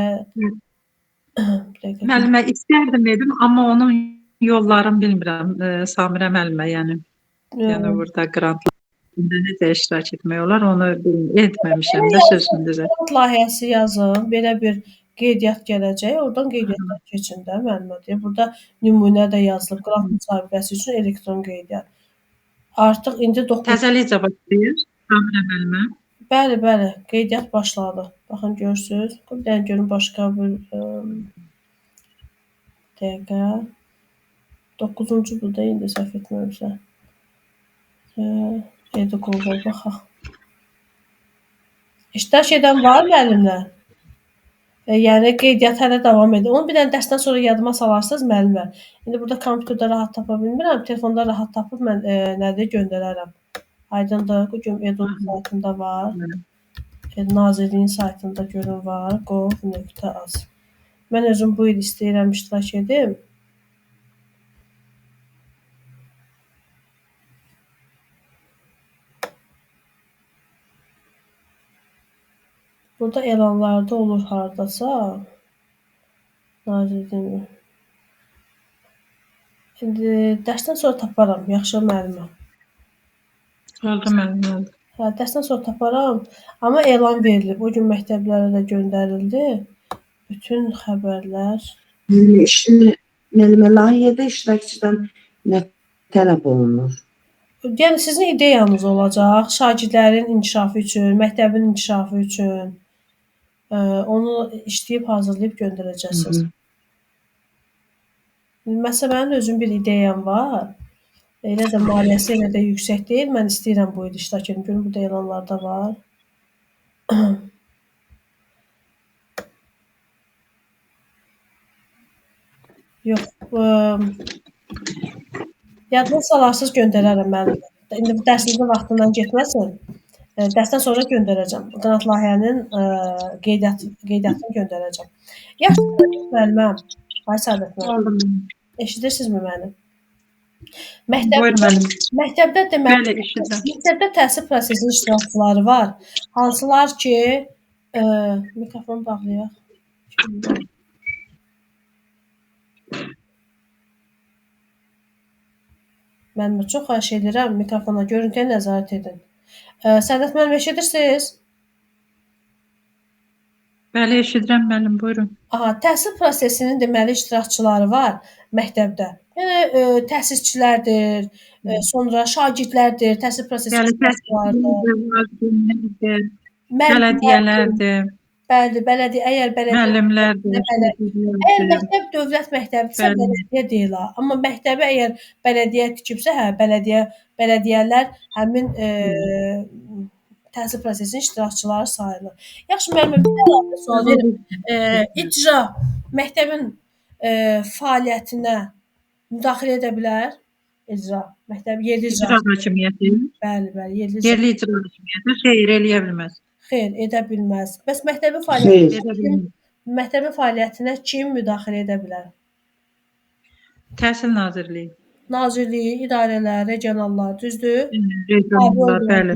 Müəllimə istərdim edim, amma onun yollarını bilmirəm. Samirə müəllimə, yəni burada qrant necə iştirak etmək olar, onu etməmişəm də sözünüzə. Qrant layihəsi yazın, belə bir qeydiyyat gələcək, oradan qeydiyyatdan keçin də müəllimə deyir. Burada nümunə də yazılıb, qrant müsabiqəsi üçün elektron qeydiyyat. Artıq indi 9 təzəlicə başlayır, Samirə müəllimə. Bəli, bəli, qeydiyyat başladı. Baxın görürsüz. Bir dənə görün başqa bir dəqiqə. 9-cudur da indi səhv etmirəmsə. Google baxaq. İştirak edən var müəllimlər? Yəni qeydiyyat hələ davam edir. Onu bir dənə dərsdən sonra yadıma salarsınız müəllimə. İndi burada kompüterdə rahat tapa bilmirəm. Telefonda rahat tapıb mən nədir göndərərəm. Aydındır. Bu gün Edu saytında var. Nazirliyin saytında görün var. gov.az. Mən özüm bu il istəyirəm iştirak edim. Burada elanlarda olur hardasa. Nazirliyin. Şimdi dərsdən sonra taparam. Yaxşı müəllimə. Oldu müəllimə. Hə, dərsdən sonra taparam. Amma elan verilib. O gün məktəblərə də göndərildi. Bütün xəbərlər. Müəllimə, layihədə iştirakçıdan nə tələb olunur? Yəni sizin ideyanız olacaq şagirdlərin inkişafı üçün, məktəbin inkişafı üçün. Onu işləyib hazırlayıb göndərəcəksiniz. Məsələn, özüm bir ideyam var. Elə də maliyyəsi elə də yüksək deyil. Mən istəyirəm bu il iştirak edim. Görüm burada elanlarda var. Yox. Yadına salarsız göndərərəm mən. İndi bu dərsimizin vaxtından getməsin. Dərsdən sonra göndərəcəm. Qanat layihənin qeydiyyatını göndərəcəm. Yaxşı, müəlliməm. Ay Səadət müəllim. Eşidirsinizmi məni? Məktəbdə deməli, məktəbdə təhsil prosesinin iştirakçıları var. Hansılar ki, mikrofonu bağlayaq. Mən çox xahiş edirəm, mikrofona, görüntüyə nəzarət edin. Səadət müəllim, eşidirsiniz? Bəli, eşidirəm müəllim, buyurun. Təhsil prosesinin deməli iştirakçıları var məktəbdə. Yəni təsisçilərdir, sonra şagirdlərdir, təhsil prosesinin iştirakçılarıdır. Bələdiyyələrdir. Bəli, bələdiyyə, əgər müəllimlərdir. Əgər məktəb dövlət məktəbidirsə, bələdiyyə deyil ha. Amma məktəbi əgər bələdiyyə tikibsə, hə, bələdiyyələr həmin təhsil prosesinin iştirakçıları sayılır. Yaxşı, müəllim, bir əlavə sual verim. İcra məktəbin fəaliyyətinə müdaxilə edə bilər? İcra, məktəb yerli icra hakimiyyəti. Bəli, yerli icra hakimiyyəti xeyr eləyə bilməz. Xeyr, edə bilməz. Bəs məktəbin fəaliyyətinə kim müdaxilə edə bilər? Təhsil Nazirliyi. Nazirliyi, idarələr, regionallar, düzdür? Regionallar, bəli.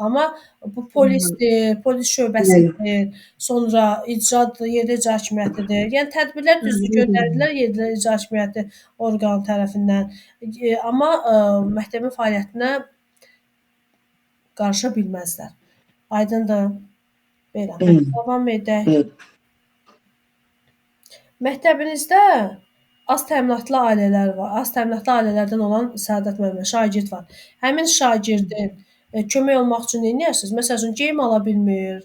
Amma bu polisdir, polis şöbəsidir, sonra icradır, yerli icra hakimiyyətidir. Yəni tədbirlər düzdür göndərilir yerli icra hakimiyyəti orqanı tərəfindən. Amma məktəbin fəaliyyətinə qarışa bilməzlər. Aydındır. Belə. Davam edək. Məktəbinizdə az təminatlı ailələr var. Az təminatlı ailələrdən olan Səadət müəllimə şagird var. Həmin şagirdin kömək olmaq üçün nə edirsiniz? Məsələn, geyim ala bilmir,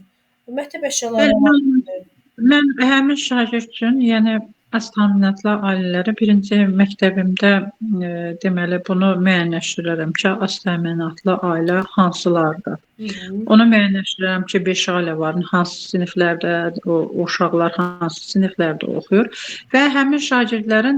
məktəb əşyaları ala bilmir. Mən həmin şagird üçün, yəni az təminatlı ailələri birinci məktəbimdə deməli bunu müəyyənləşdirərəm ki, az təminatlı ailə hansılardır. Onu müəyyənləşdirərəm ki, 5 ailə var, hansı siniflərdə o uşaqlar hansı siniflərdə oxuyur və həmin şagirdlərin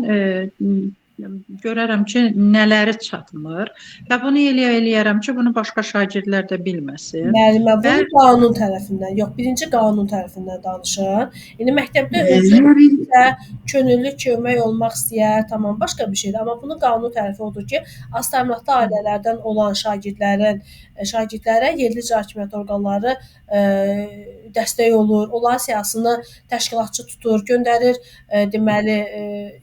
görərəm ki, nələri çatmır və bunu eləyərəm ki, bunu başqa şagirdlər də bilməsin. Müəllimə, bunu qanun tərəfindən, yox, birinci qanun tərəfindən danışır. İndi məktəbdə özü könüllü kömək olmaq istəyər, tamam, başqa bir şeydir. Amma bunun qanun tərəfi odur ki, az təminatlı ailələrdən olan şagirdlərə yerli icra hakimiyyəti orqanları dəstək olur, onların siyasını təşkilatçı tutur, göndərir, deməli,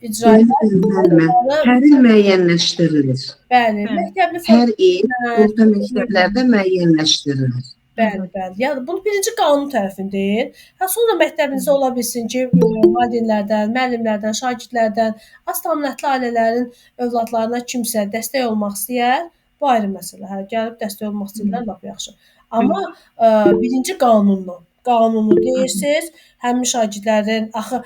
icraçılar. Hər il müəyyənləşdirilir. Bəli, məktəbli hər il orta məktəblərdə müəyyənləşdirilir. Bəli. Yəni bunu birinci qanun tərəfindədir. Sonra məktəbinizdə ola bilsin ki, valideynlərdən, müəllimlərdən, şagirdlərdən, az təminatlı ailələrin övladlarına kimsə dəstək olmaq istəyər. Bu ayrı məsələ. Hə, gəlib dəstək olmaq istəyirlər, lap yaxşı. Amma birinci qanunu deyirsiniz, həmin şagirdlərin axı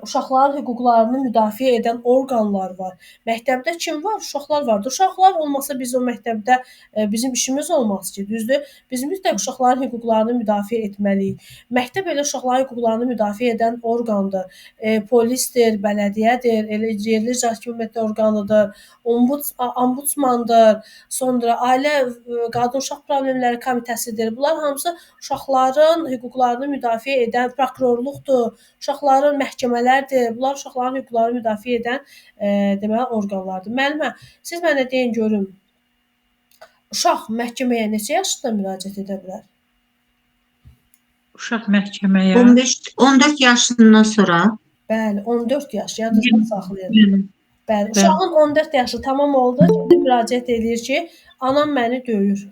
uşaqların hüquqlarını müdafiə edən orqanlar var. Məktəbdə kim var? Uşaqlar vardır. Uşaqlar olmasa biz o məktəbdə bizim işimiz olmaz ki, düzdür? Biz mütləq uşaqların hüquqlarını müdafiə etməliyik. Məktəb elə uşaqların hüquqlarını müdafiə edən orqandır. Polisdir, bələdiyyədir, elə yerli icra hakimiyyəti orqanıdır, ombudsmandır, sonra ailə, qadın uşaq problemləri komitəsidir. Bunlar hamısı uşaqların hüquqlarını müdafiə edən prokurorluqdur, uşaqların məhkəmələrdir. Bunlar uşaqların hüquqlarını müdafiə edən deməli orqanlardır. Müəllimə, siz mənə deyin görüm. Uşaq məhkəməyə neçə yaşında müraciət edə bilər? Uşaq məhkəməyə 14 yaşından sonra. Bəli, 14 yaş. Yadınızda saxlayın. Bəli, uşağın 14 yaşı tamam oldu. Şimdi müraciət edir ki, anam məni döyür.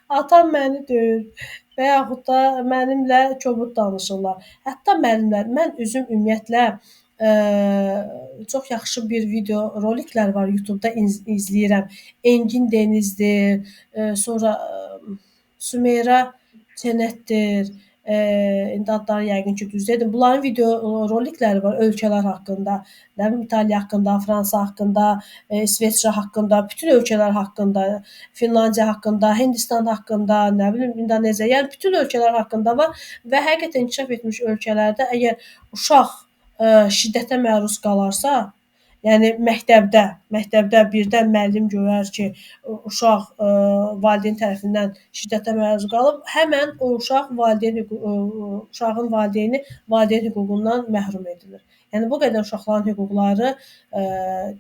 Atam məni döyür və yaxud da mənimlə kobud danışırlar. Hətta müəllimlər, mən özüm ümumiyyətlə çox yaxşı bir video roliklər var YouTube-da izləyirəm. Engin Denizdir, sonra Sümeyra Çenetdir, İndi adları yəqin ki, düz dedim. Bunların video rolikləri var ölkələr haqqında. Nə bilim İtaliya haqqında, Fransa haqqında, İsveçrə haqqında, bütün ölkələr haqqında, Finlandiya haqqında, Hindistan haqqında, nə bilim İndoneziya, yəni bütün ölkələr haqqında var və həqiqətən inkişaf etmiş ölkələrdə əgər uşaq şiddətə məruz qalarsa, yəni məktəbdə birdən müəllim görər ki, uşaq valideyn tərəfindən şiddətə məruz qalıb, həmən o uşaq uşağın valideyni valideyn hüququndan məhrum edilir. Yəni bu qədər uşaqların hüquqları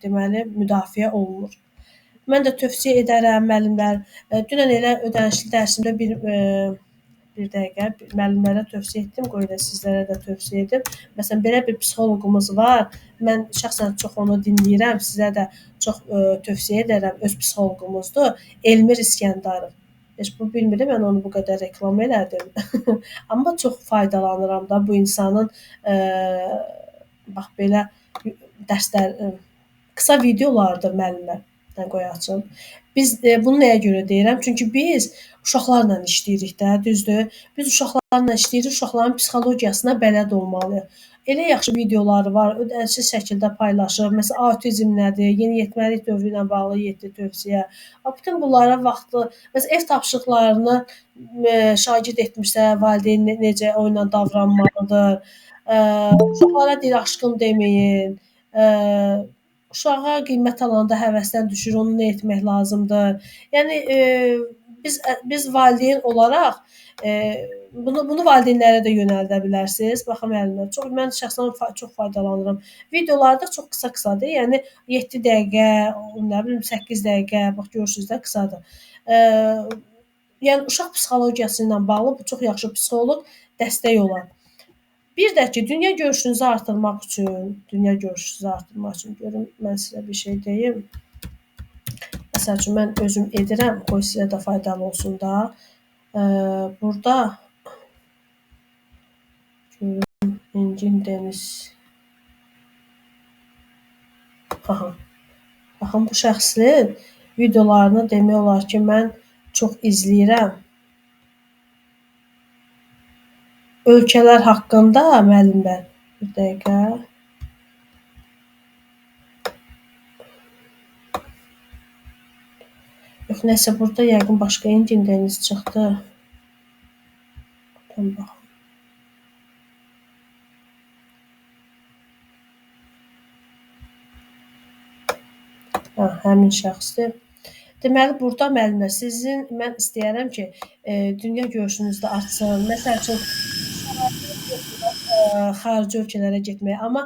deməli müdafiə olunur. Mən də tövsiyə edərəm müəllimlər. Dünən elə ödənişli dərsimdə bir dəqiqə müəllimlərə tövsiyə etdim, qoy da sizlərə də tövsiyə edim. Məsələn, belə bir psixoloqumuz var. Mən şəxsən çox onu dinləyirəm, sizə də çox tövsiyə edərəm. Öz psixoloqumuzdur. Elmir İskəndarov. Heç bu bilmirəm, mən onu bu qədər reklam elədim. Amma çox faydalanıram da bu insanın bax belə dərslər qısa videolardır müəllimlər qoy açım. Biz bunu nəyə görə deyirəm? Çünki biz uşaqlarla işləyirik də, düzdür? Biz uşaqlarla işləyirik, uşaqların psixologiyasına bələd olmalıyıq. Elə yaxşı videoları var, ödənişsiz şəkildə paylaşır. Məsələn, autizm nədir, yeniyetməlik dövrü ilə bağlı 7 tövsiyə. Bütün bunlara vaxtlı, məsələn, ev tapşırıqlarını şagird etmirsə, valideyn necə onunla davranmalıdır. Uşaqlara deyir aşkım deməyin. Uşağa qiymət alanda həvəsdən düşür, onu nə etmək lazımdır? Yəni biz valideyn olaraq bunu valideynlərə də yönəldə bilərsiniz. Baxın müəllimlər, mən şəxsən çox faydalanıram. Videolarda çox qısa-qısadır. Yəni 7 dəqiqə, nə bilim 8 dəqiqə, bax görürsüz də qısadır. Yəni uşaq psixologiyası ilə bağlı bu çox yaxşı psixoloq dəstək olar. Bir də ki, dünya görüşünüzü artırmaq üçün görüm, mən sizə bir şey deyim. Məsəl üçün, mən özüm edirəm, qoy sizə də faydalı olsun da. Burada görüm, İncin Deniz. Baxın, bu şəxsin videolarını demək olar ki, mən çox izləyirəm. Ölkələr haqqında müəllimlər. Bir dəqiqə. Yox, nəsə burada yəqin başqa İncin Deniz çıxdı. Buradan baxın. Həmin şəxsdir. Deməli, burada müəllimlər, mən istəyərəm ki, dünya görüşünüz də artsın. Məsəl üçün, xarici ölkələrə getməyə, amma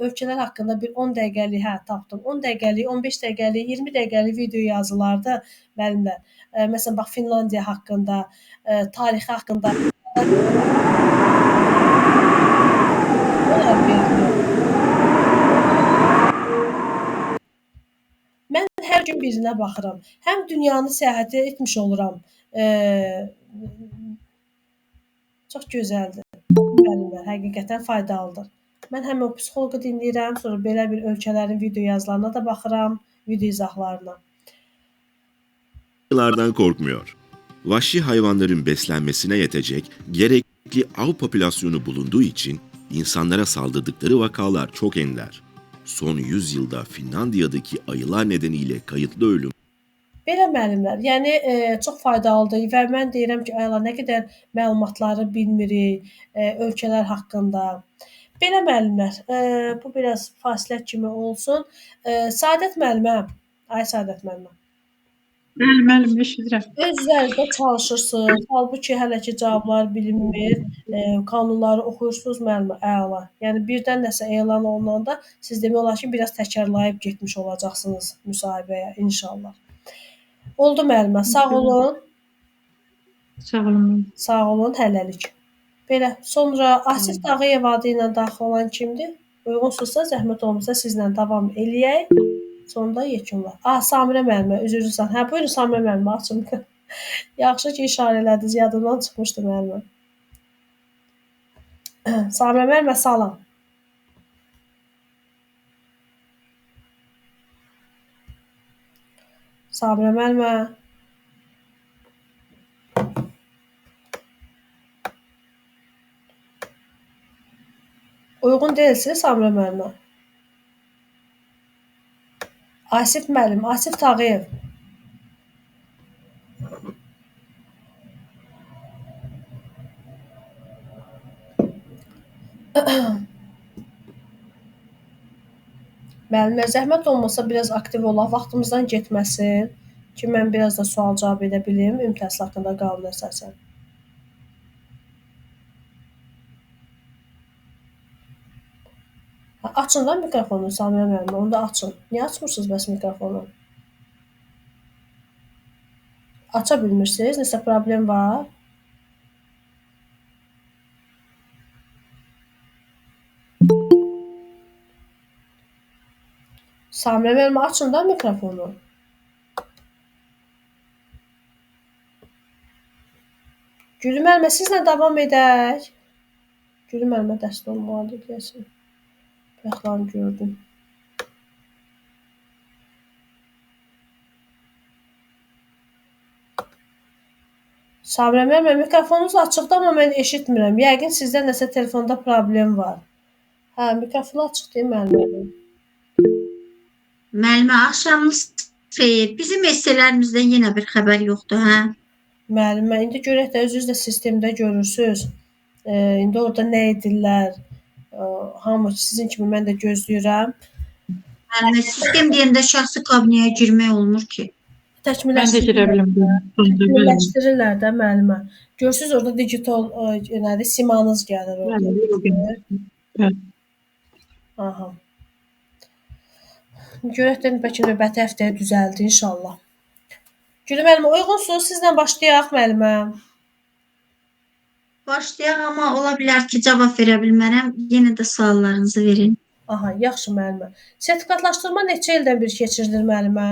ölkələr haqqında bir 10 dəqiqəlik, tapdım, 10 dəqiqəlik, 15 dəqiqəlik, 20 dəqiqəlik video yazılarda müəllimlər, məsələn, bax, Finlandiya haqqında, tarixi haqqında mən hər gün birinə baxıram. Həm dünyanı səyahət etmiş oluram. Çox gözəldir. Müəllimlər, həqiqətən faydalıdır. Mən həm o psixoloqu dinləyirəm, sonra belə bir ölkələrin video yazılarına da baxıram, video izahlarına. Korkmuyor. Vahşi hayvanların beslenmesine yetecek gerekli av popülasyonu bulunduğu için insanlara saldırdıkları vakalar çok ender. Son 100 yılda Finlandiya'daki ayılar nedeniyle kayıtlı ölüm. Belə müəllimlər, yəni çox faydalıdır və mən deyirəm ki, ayılar nə qədər məlumatları bilmirik ölkələr haqqında. Belə müəllimlər, bu biraz fasilə kimi olsun. Səadət müəllimə, Səadət müəllimə. Müəllim, eşidirəm. Öz üzərinizdə çalışırsınız, halbuki hələ ki cavablar bilinmir, qanunları oxuyursunuz müəllimə, əla. Yəni birdən nəsə elan olunanda siz demək olar ki, biraz təkrarlayıb getmiş olacaqsınız müsahibəyə inşallah. Oldu müəllimə, sağ olun. Sağ olun. Sağ olun, hələlik. Belə, sonra Asif Dağıyev adı ilə daxil olan kimdir? Uyğunsuzsa, zəhmət olmasa sizlə davam eləyək. Sonda yekunlar. Samirə müəllimə, üzrlüsən. Buyurun Samirə müəllimə, açın. Yaxşı ki, işarə elədiniz, yadımdan çıxmışdı müəllimə. Samirə müəllimə, salam. Samirə müəllimə. Mikrofon deyilsiz Samira müəllimə. Asif müəllim, Asif Tağıyev. Müəllimə, zəhmət olmasa biraz aktiv olaq, vaxtımızdan getməsin ki, mən biraz da sual cavab edə bilim, ümumi təhsil haqqında qanuna əsasən. Açın da mikrofonu Samira müəllimə, onu da açın. Niyə açmırsınız bəs mikrofonu? Aça bilmirsiniz, nəsə problem var? Samira müəllimə, açın da mikrofonu. Gülü müəllimə, sizlə davam edək. Gülü müəllimə dəst olmalıdır deyəsən. Bəxlan gördüm. Samira müəllimə, mikrofonunuz açıqdır, amma mən eşitmirəm. Yəqin sizdə nəsə telefonda problem var. Hə, mikrofonu açıq deyil müəllimə. Müəllimə, axşamınız xeyir. Bizim esələrimizdən yenə bir xəbər yoxdur, hə? Müəllimə, indi görək də özünüz də sistemdə görürsüz. İndi orada nə edirlər? Hamı sizin kimi mən də gözləyirəm. Müəllimə, sistem deyəndə şəxsi kabinəyə girmək olmur ki. Mən də girə bilmirəm. Təkmilləşdirirlər də müəllimə. Görürsüz orada digital nədir, simanız gəlir orada. Aha. Görək də bəlkə növbəti həftəyə düzəldi inşallah. Gülü müəllimə, uyğunsuz, sizlə başlayaq müəllimə. Başlayaq, amma ola bilər ki, cavab verə bilmərəm. Yenə də suallarınızı verin. Aha, yaxşı müəllimə. Sertifikatlaşdırma neçə ildən bir keçirilir müəllimə?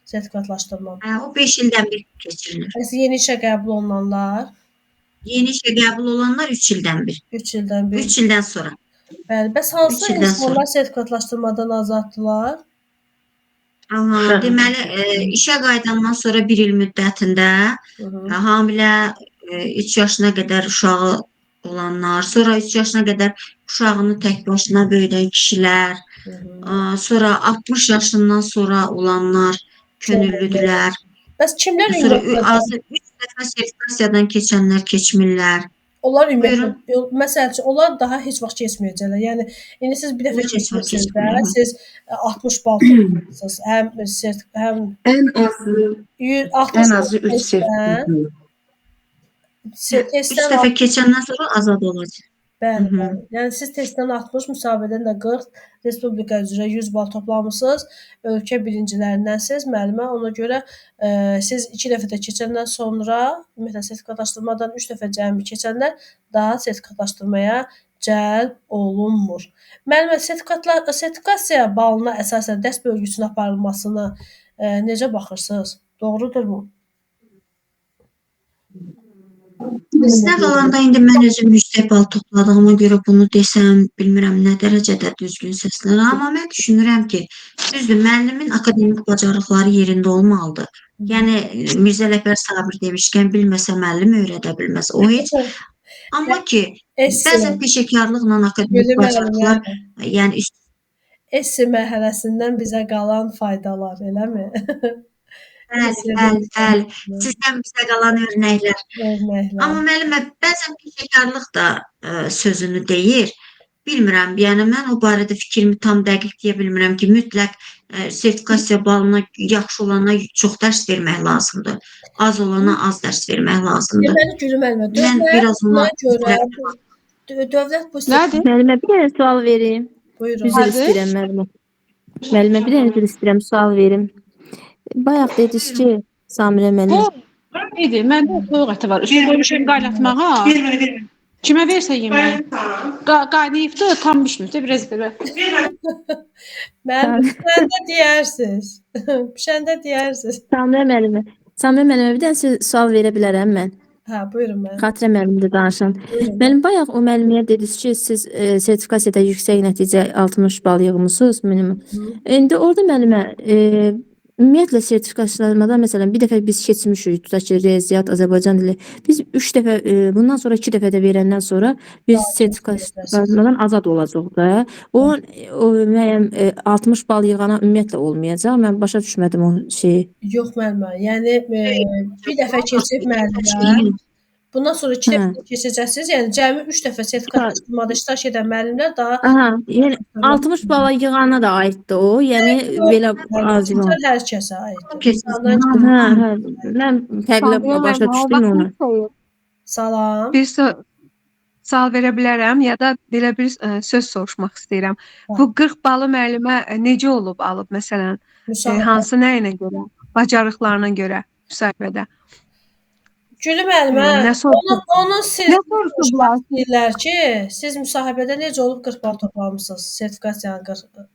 Sertifikatlaşdırma. Hə, o 5 ildən bir keçirilir. Yeni işə qəbul olunanlar? Yeni işə qəbul olanlar 3 ildən bir. 3 ildən bir. 3 ildən sonra. Bəli, bəs hansı insanlar sertifikatlaşdırmadan azaddılar? Aha, deməli, işə qayıdandan sonra 1 il müddətində hamilə 3 yaşına qədər uşağı olanlar, sonra 3 yaşına qədər uşağını tək başına böyüdən kişilər, sonra 60 yaşından sonra olanlar könüllüdülər. Bəs kimlər Sonra azı 3 dəfə sertifikasiyadan keçənlər keçmirlər. Onlar ümumiyyətlə, məsəl üçün, onlar daha heç vaxt keçməyəcəklər. Yəni, indi siz bir dəfə keçmirsiniz də, siz 60 bal toplayırsınız. Həm Ən azı 3 sertifikat. 3 dəfə keçəndən sonra azad olacaq. Bəli, bəli. Yəni siz testdən 60, müsabiqədən də 40, respublika üzrə 100 bal toplamısınız. Ölkə birincilərindənsiz müəllimə. Ona görə siz 2 dəfə də keçəndən sonra, ümumiyyətlə sertifikatlaşdırmadan 3 dəfə cəmi keçənlər daha sertifikatlaşdırmaya cəlb olunmur. Müəllimə, sertifikasiya balına əsasən dərs bölgüsünə aparılmasına necə baxırsınız? Doğrudurmu? Sizə qalanda indi mən özüm yüksək bal topladığıma görə bunu desəm, bilmirəm nə dərəcədə düzgün səslənir. Amma mən düşünürəm ki, düzdür, müəllimin akademik bacarıqları yerində olmalıdır. Yəni, Mirzə Ələkbər Sabir demişkən, bilməsə müəllim öyrədə bilməz. O heç. Amma ki, bəzən peşəkarlıqla akademik bacarıqlar, yəni Esse mərhələsindən bizə qalan faydalar, eləmi? Bəli. Sizdən bizə qalan örnəklər. Amma müəllimə, bəzən peşəkarlıq da sözünü deyir. Bilmirəm, yəni mən o barədə fikrimi tam dəqiq deyə bilmirəm ki, mütləq sertifikasiya balına yaxşı olana çox dərs vermək lazımdır. Az olana az dərs vermək lazımdır. Deməli, Gülü müəllimə, dövlət bu Müəllimə, bir dənə sual verim. Buyurun. Üzr istəyirəm müəllimə. Müəllimə, bir dənə üzr istəyirəm, sual verim. Bayaq dediniz ki, Samira müəllim. İdi, məndə soyuq əti var. Üstü qoymuşam qaynatmağa. Kimə versə yemək. Qaynayıbdı, tam bişməyibdi, biraz belə. Mən pişəndə deyərsiniz. Pişəndə deyərsiniz. Samira müəllimə, bir dənə sual verə bilərəm mən. Hə, buyurun müəllim. Xatirə müəllimdə danışın. Müəllim, bayaq o müəlliməyə dediniz ki, siz sertifikasiyada yüksək nəticə 60 bal yığmısınız minimum. İndi orada müəllimə Ümumiyyətlə sertifikatlaşdırmada məsələn bir dəfə biz keçmişik, tutaq ki, riyaziyyat, Azərbaycan dili. Biz 3 dəfə, bundan sonra 2 dəfə də verəndən sonra biz sertifikatlaşdırmadan azad olacağıq da. O müəyyən 60 bal yığana ümumiyyətlə olmayacaq. Mən başa düşmədim o şeyi. Yox müəllimə, yəni bir dəfə keçib müəllimlər, bundan sonra 2 dəfə keçəcəksiniz. Yəni cəmi 3 dəfə sertifikatlaşdırmada iştirak edən müəllimlər daha yəni 60 bala yığana da aiddir o. Yəni belə azmı? Hər kəsə aid. Mən fərqli başa düşdüm onu. Salam. Bir sual verə bilərəm ya da belə bir söz soruşmaq istəyirəm. Bu 40 balı müəllimə necə olub alıb məsələn? Hansı nəyinə görə? Bacarıqlarına görə müsahibədə. Gülü müəllimə, onu siz soruşurlar ki, siz müsahibədə necə olub 40 bal toplamısınız? Sertifikasiyanı 40.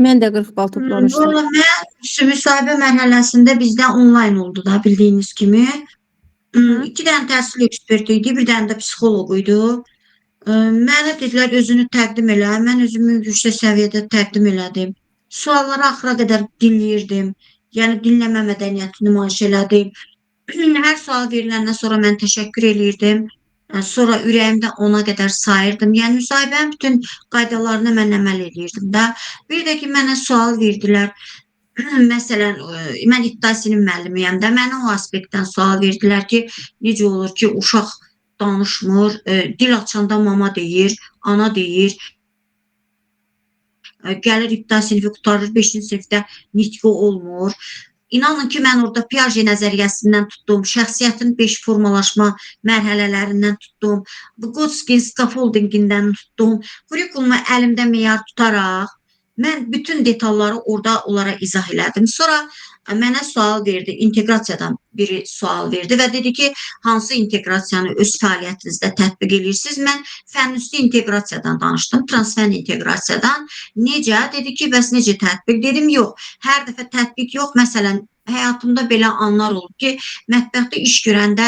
Mən də 40 bal toplamışdım. Valla mən müsahibə mərhələsində bizdə onlayn oldu da bildiyiniz kimi. 2 dənə təhsil eksperti idi, bir dənə də psixoloq idi. Mənə dedilər özünü təqdim elə. Mən özümü yüksək səviyyədə təqdim elədim. Sualları axıra qədər dinləyirdim. Yəni dinləmə mədəniyyəti nümayiş elədim. Hər sual veriləndən sonra mən təşəkkür eləyirdim. Sonra ürəyimdə ona qədər sayırdım. Yəni müsahibənin bütün qaydalarına mən əməl eləyirdim də. Bir də ki, mənə sual verdilər. Məsələn, mən iddiasinin müəllimiyəm də. Mənə o aspektdən sual verdilər ki, necə olur ki, uşaq danışmır, dil açanda mama deyir, ana deyir. Gəlir ibtidai sinifi qurtarır, 5-ci sinifdə nitqi olmur. İnanın ki, mən orada Piaget nəzəriyyəsindən tutdum, şəxsiyyətin 5 formalaşma mərhələlərindən tutdum, Vygotsky scaffoldingindən tutdum, kurikulumu əlimdə meyar tutaraq, mən bütün detalları orada onlara izah elədim. Sonra mənə sual verdi, inteqrasiyadan biri sual verdi və dedi ki, hansı inteqrasiyanı öz fəaliyyətinizdə tətbiq edirsiniz? Mən fənüstü inteqrasiyadan danışdım, transfən inteqrasiyadan. Necə? Dedi ki, bəs necə tətbiq? Dedim, yox, hər dəfə tətbiq yox. Məsələn, həyatımda belə anlar olub ki, mətbəxdə iş görəndə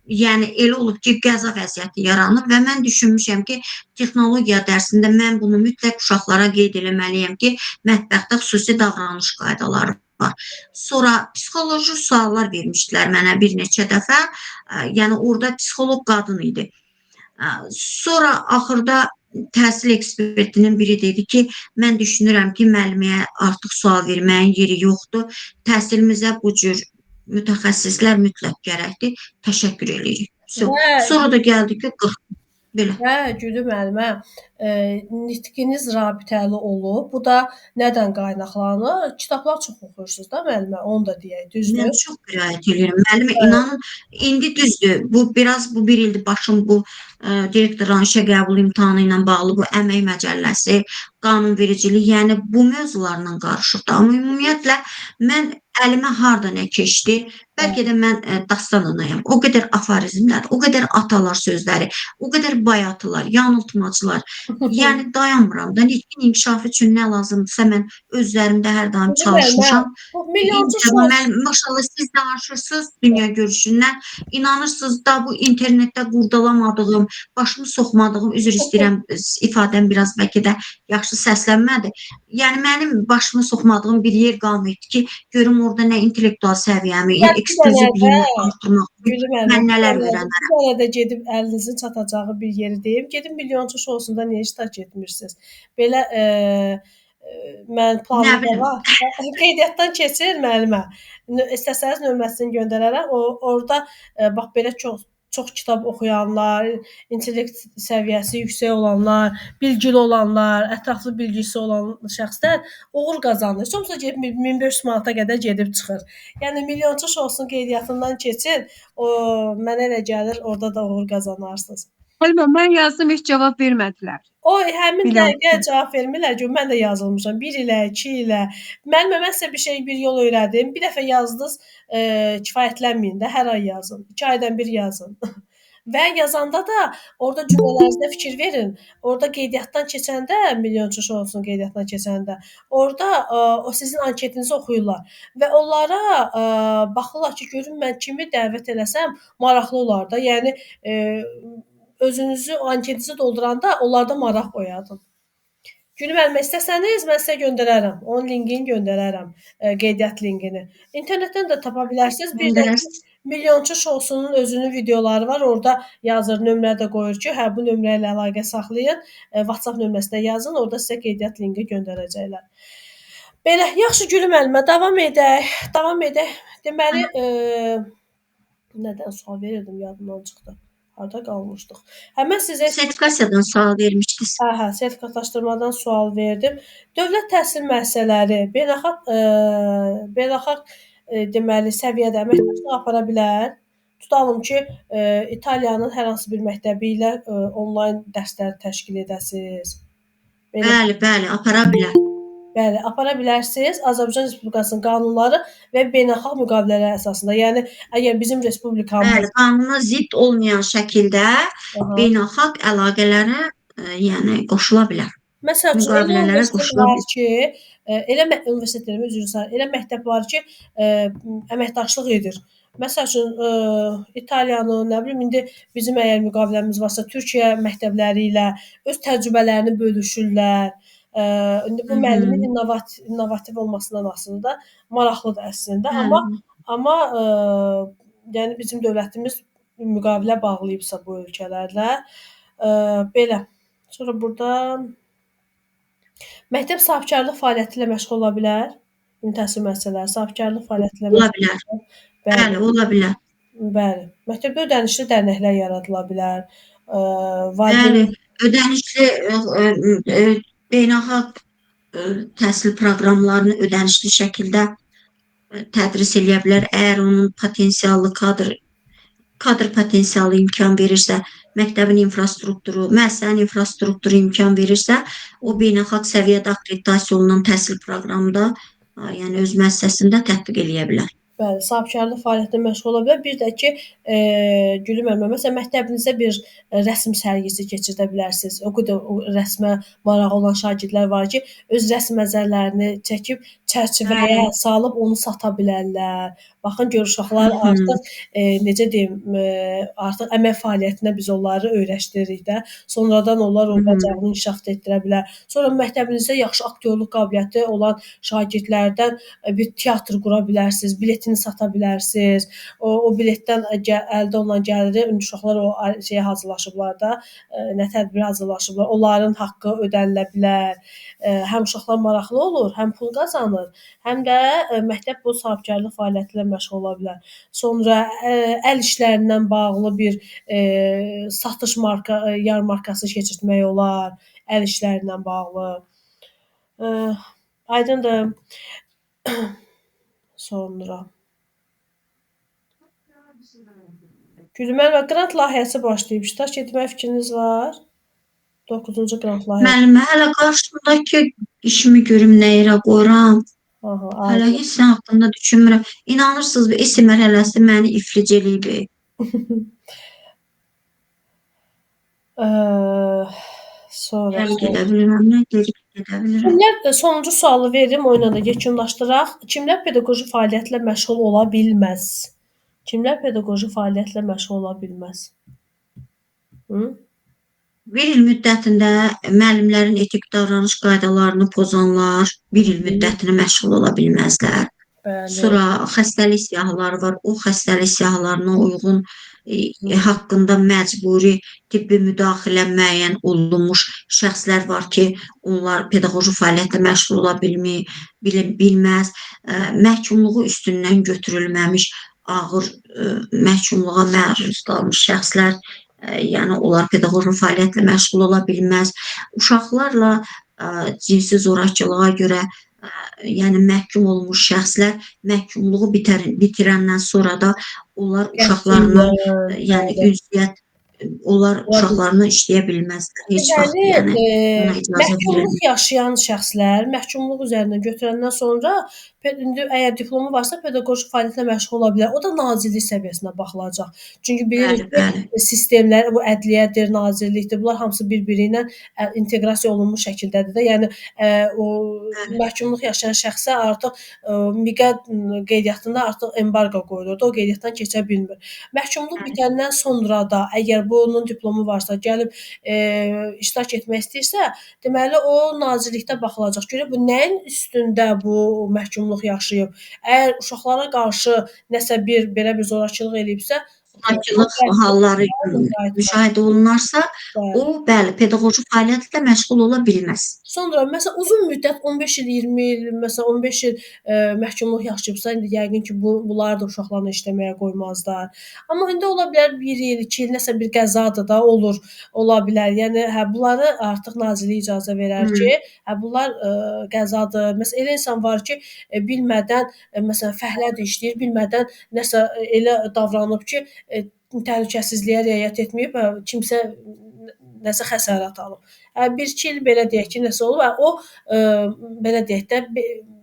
yəni elə olub ki, qəza vəziyyəti yaranıb və mən düşünmüşəm ki, texnologiya dərsində mən bunu mütləq uşaqlara qeyd eləməliyəm ki, mətbəxdə xüsusi davranış qaydaları var. Sonra psixoloji suallar vermişdilər mənə bir neçə dəfə. Yəni orada psixoloq qadın idi. Sonra axırda təhsil ekspertinin biri dedi ki, mən düşünürəm ki, müəlliməyə artıq sual verməyin yeri yoxdur. Təhsilimizə bu cür mütəxəssislər mütləq gərəkdir. Təşəkkür edirik. Sonra da gəldi ki, 40 belə. Gülü müəllimə, nitqiniz rabitəli olub. Bu da nədən qaynaqlanır? Kitablar çox oxuyursunuz da müəllimə, onu da deyək, düzdür? Mən çox qiraət edirəm. Müəllimə, inanın, indi düzdür. Bu bir ildir başım bu direktorların işə qəbul imtahanı ilə bağlı bu əmək məcəlləsi, qanunvericilik, yəni bu mövzularla qarışıqdır. Amma ümumiyyətlə mən əlimə harda nə keçdi, bəlkə də mən dastan anayam. O qədər aforizmlər, o qədər atalar sözləri, o qədər bayatılar, yanıltmacılar. Yəni dayanmıram da. Nitqin inkişafı üçün nə lazımdırsa mən öz üzərimdə hər daim çalışmışam. Maşallah siz danışırsınız dünya görüşündən. İnanırsınız da bu internetdə qurdalamadığım, başımı soxmadığım, üzr istəyirəm, ifadəm biraz bəlkə də yaxşı səslənmədi. Yəni mənim başımı soxmadığım bir yer qalmayıbdı ki, görüm orada nə intellektual səviyyəmi, eksklüzivliyimi artırmaq mən nələr öyrənərəm. Bir dənə də gedib əlinizin çatacağı bir yeri deyim. Gedin milyonçu şousunda niyə iştirak etmirsiniz? Belə mən planımda var. Qeydiyyatdan keçir müəllimə. İstəsəniz nömrəsini göndərərəm. Orada bax belə çox kitab oxuyanlar, intellekt səviyyəsi yüksək olanlar, bilgili olanlar, ətraflı bilgisi olan şəxslər uğur qazanır. Çoxsa gedib 1500 manata qədər gedib çıxır. Yəni milyonçu şousun qeydiyyatından keçin, mənə elə gəlir, orada da uğur qazanarsınız. Mən yazdım, heç cavab vermədilər. Həmin dəqiqə cavab vermirlər ki, mən də yazılmışam. 1 ilə, 2 ilə. Müəllimə, mən sizə bir şey, bir yol öyrədim. Bir dəfə yazdınız, kifayətlənməyin də, hər ay yazın. 2 aydan bir yazın. Və yazanda da orada cümlələrinizdə fikir verin. Orada qeydiyyatdan keçəndə, milyonçu şousun qeydiyyatdan keçəndə, orada o sizin anketinizi oxuyurlar və onlara baxırlar ki, görün mən kimi dəvət eləsəm maraqlı olar da. Yəni özünüzü, anketinizi dolduranda onlarda maraq oyadın. Gülüm müəllimə, istəsəniz mən sizə göndərərəm. Onun linkini göndərərəm, qeydiyyat linkini. İnternetdən də tapa bilərsiniz. Bir də Milyonçu Şousunun özünün videoları var. Orada yazır, nömrə də qoyur ki, hə bu nömrə ilə əlaqə saxlayın. WhatsApp nömrəsinə yazın, orada sizə qeydiyyat linki göndərəcəklər. Belə, yaxşı Gülüm müəllimə, davam edək. Deməli, nədən sual verirdim, yadımdan çıxdı. Harda qalmışdıq? Mən sizə Sertifikasiyadan sual vermişdiniz. Hə, sertifikatlaşdırmadan sual verdim. Dövlət təhsil müəssisələri beynəlxalq deməli səviyyədə əməkdaşlıq apara bilər. Tutalım ki, İtaliyanın hər hansı bir məktəbi ilə onlayn dərslər təşkil edəsiniz. Bəli, apara bilər. Bəli, apara bilərsiniz. Azərbaycan Respublikasının qanunları və beynəlxalq müqavilələr əsasında. Yəni əgər bizim respublikamız Bəli, qanuna zidd olmayan şəkildə beynəlxalq əlaqələrə yəni qoşula bilər. Məsəl üçün elə universitet var ki, elə məktəb var ki, əməkdaşlıq edir. Məsəl üçün İtaliyanın, nə bilim indi bizim əgər müqaviləmiz varsa Türkiyə məktəbləri ilə öz təcrübələrini bölüşürlər. İndi bu müəllimin innovativ olmasından asılıdır, maraqlıdır əslində. Amma yəni bizim dövlətimiz müqavilə bağlayıbsa bu ölkələrlə, belə. Sonra burada məktəb sahibkarlıq fəaliyyəti ilə məşğul ola bilər. Ümumi təhsil müəssisələri sahibkarlıq fəaliyyəti ilə ola bilər. Bəli, ola bilər. Bəli. Məktəbdə ödənişli dərnəklər yaradıla bilər. Bəli, ödənişli beynəlxalq təhsil proqramlarını ödənişli şəkildə tədris eləyə bilər. Əgər onun potensiallı kadr potensialı imkan verirsə, məktəbin infrastrukturu, müəssisənin infrastrukturu imkan verirsə, o beynəlxalq səviyyədə akkreditasiya olunan təhsil proqramında, yəni öz müəssisəsində tətbiq eləyə bilər. Bəli, sahibkarlıq fəaliyyətində məşğul ola bilər. Bir də ki, Gülüm müəllimə, məsələn, məktəbinizdə bir rəsm sərgisi keçirdə bilərsiniz. O qədər rəsmə marağı olan şagirdlər var ki, öz rəsm əsərlərini çəkib çərçivəyə salıb onu sata bilərlər. Baxın, gör uşaqlar artıq necə deyim, artıq əmək fəaliyyətinə biz onları öyrəşdiririk də. Sonradan onlar o bacarığını inkişaf etdirə bilər. Sonra məktəbinizdə yaxşı aktyorluq qabiliyyəti olan şagirdlərdən bir teatr qura bilərsiniz, biletini sata bilərsiniz. O biletdən əldə olunan gəliri uşaqlar o şeyə hazırlaşıblar da, nə tədbirə hazırlaşıblar. Onların haqqı ödənilə bilər. Həm uşaqlar maraqlı olur, həm pul qazanır, həm də məktəb bu sahibkarlıq fəaliyyəti ilə məşğul ola bilər. Sonra əl işlərindən bağlı bir satış yarmarkası keçirtmək olar, əl işlərindən bağlı. Aydındır. Sonra Gülüm müəllimə, qrant layihəsi başlayıb. İştirak etmək fikriniz var? 9-cu qrant layihəsi. Müəllimə, hələ qarşımdakı işimi görüm nə yerə qoyuram. Hələ heç nə haqqında düşünmürəm. İnanırsınız, esi mərhələsi məni iflic eləyib. Sonra Gəl gedə bilirəm, nə gedib gedə bilirəm. Kimlər, sonuncu sualı verim, o ilə də yekunlaşdıraq. Kimlər pedaqoji fəaliyyətlə məşğul ola bilməz? Kimlər pedaqoji fəaliyyətlə məşğul ola bilməz? Bir il müddətində müəllimlərin etik davranış qaydalarını pozanlar bir il müddətinə məşğul ola bilməzlər. Sonra xəstəlik siyahıları var. O xəstəlik siyahılarına uyğun haqqında məcburi tibbi müdaxilə müəyyən olunmuş şəxslər var ki, onlar pedaqoji fəaliyyətlə məşğul ola bilməz. Məhkumluğu üstündən götürülməmiş ağır məhkumluğa məruz qalmış şəxslər, yəni onlar pedaqoji fəaliyyətlə məşğul ola bilməz. Uşaqlarla cinsi zorakılığa görə yəni məhkum olmuş şəxslər məhkumluğu bitirəndən sonra da onlar uşaqlarını, yəni ünsiyyət uşaqlarını işləyə bilməzlər. Heç vaxt yəni ona icazə məhkumluq verilmir. yaşayan şəxslər məhkumluq üzərinə götürəndən sonra əgər diplomu varsa pedaqoji fəaliyyətlə məşğul ola bilər. O da nazirlik səviyyəsinə baxılacaq. Çünki bilirik ki, sistemlər, bu ədliyyədir, nazirlikdir, bunlar hamısı bir-biri ilə inteqrasiya olunmuş şəkildədir də. Yəni o məhkumluq yaşayan şəxsə artıq miqət qeydiyyatında artıq embargo qoyulur. O qeydiyyatdan keçə bilmir. Məhkumluq bitəndən sonra da əgər əgər bunun diplomu varsa, gəlib iştirak etmək istəyirsə, deməli o nazirlikdə baxılacaq. Görə bu nəyin üstündə bu məhkumluq yaşayıb? Əgər uşaqlara qarşı nəsə bir belə bir zorakılıq eləyibsə, zorakılıq halları müşahidə olunarsa, o bəli, pedaqoji fəaliyyətlə məşğul ola bilməz. Sonra məsələn uzun müddət 15 il, 20 il, məsələn 15 il məhkumluq yaşayıbsa, indi yəqin ki, bunları da uşaqlarla işləməyə qoymazlar. Amma indi ola bilər 1 il, 2 il nəsə bir qəzadır da olur, ola bilər. Yəni hə bunları artıq nazirlik icazə verər ki, hə bunlar qəzadır. Məsələn elə insan var ki, bilmədən məsələn fəhlədir işləyir, bilmədən nəsə elə davranıb ki, təhlükəsizliyə riayət etməyib, kimsə nəsə xəsarət alıb. 1-2 il belə deyək ki, nəsə olub, o belə deyək də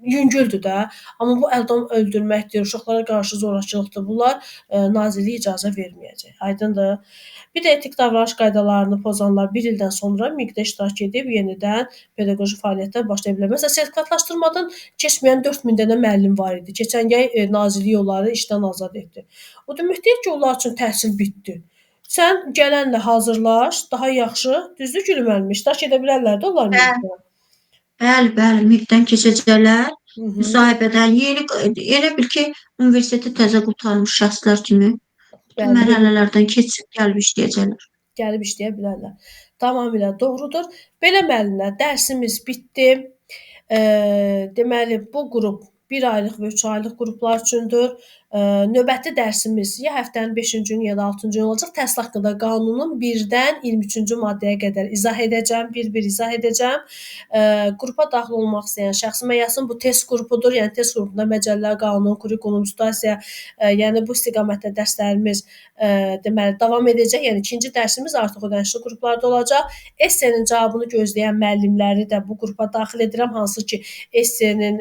yüngüldür də. Amma bu əldən öldürməkdir, uşaqlara qarşı zorakılıqdır. Bunlar nazirlik icazə verməyəcək. Aydındır? Bir də etik davranış qaydalarını pozanlar 1 ildən sonra MİQ-də iştirak edib yenidən pedaqoji fəaliyyətə başlaya bilər. Məsələn, sertifikatlaşdırmadan keçməyən 4000 dənə müəllim var idi. Keçən yay nazirlik onları işdən azad etdi. O demək deyil ki, onlar üçün təhsil bitdi. Sən gələnlə hazırlaş, daha yaxşı, düzdür Gülüm müəllim, iştirak edə bilərlər də onlar MİQ-də. Bəli, bəli, MİQ-dən keçəcəklər. Müsahibədən elə bil ki, universiteti təzə qurtarmış şəxslər kimi mərhələlərdən keçib gəlib işləyəcəklər. Gəlib işləyə bilərlər. Tamamilə doğrudur. Belə müəllimlər, dərsimiz bitdi. Deməli, bu qrup 1 aylıq və 3 aylıq qruplar üçündür. Növbəti dərsimiz ya həftənin 5-ci günü ya da 6-cı günü olacaq. Təhsil haqqında qanunun 1-dən 23-cü maddəyə qədər izah edəcəm, bir-bir izah edəcəm. Qrupa daxil olmaq istəyən şəxs yazsın, bu test qrupudur. Yəni test qrupunda məcəllə, qanun, kurikulum, situasiya, yəni bu istiqamətdə dərslərimiz deməli davam edəcək. Yəni ikinci dərsimiz artıq ödənişli qruplarda olacaq. Essenin cavabını gözləyən müəllimləri də bu qrupa daxil edirəm, hansı ki essenin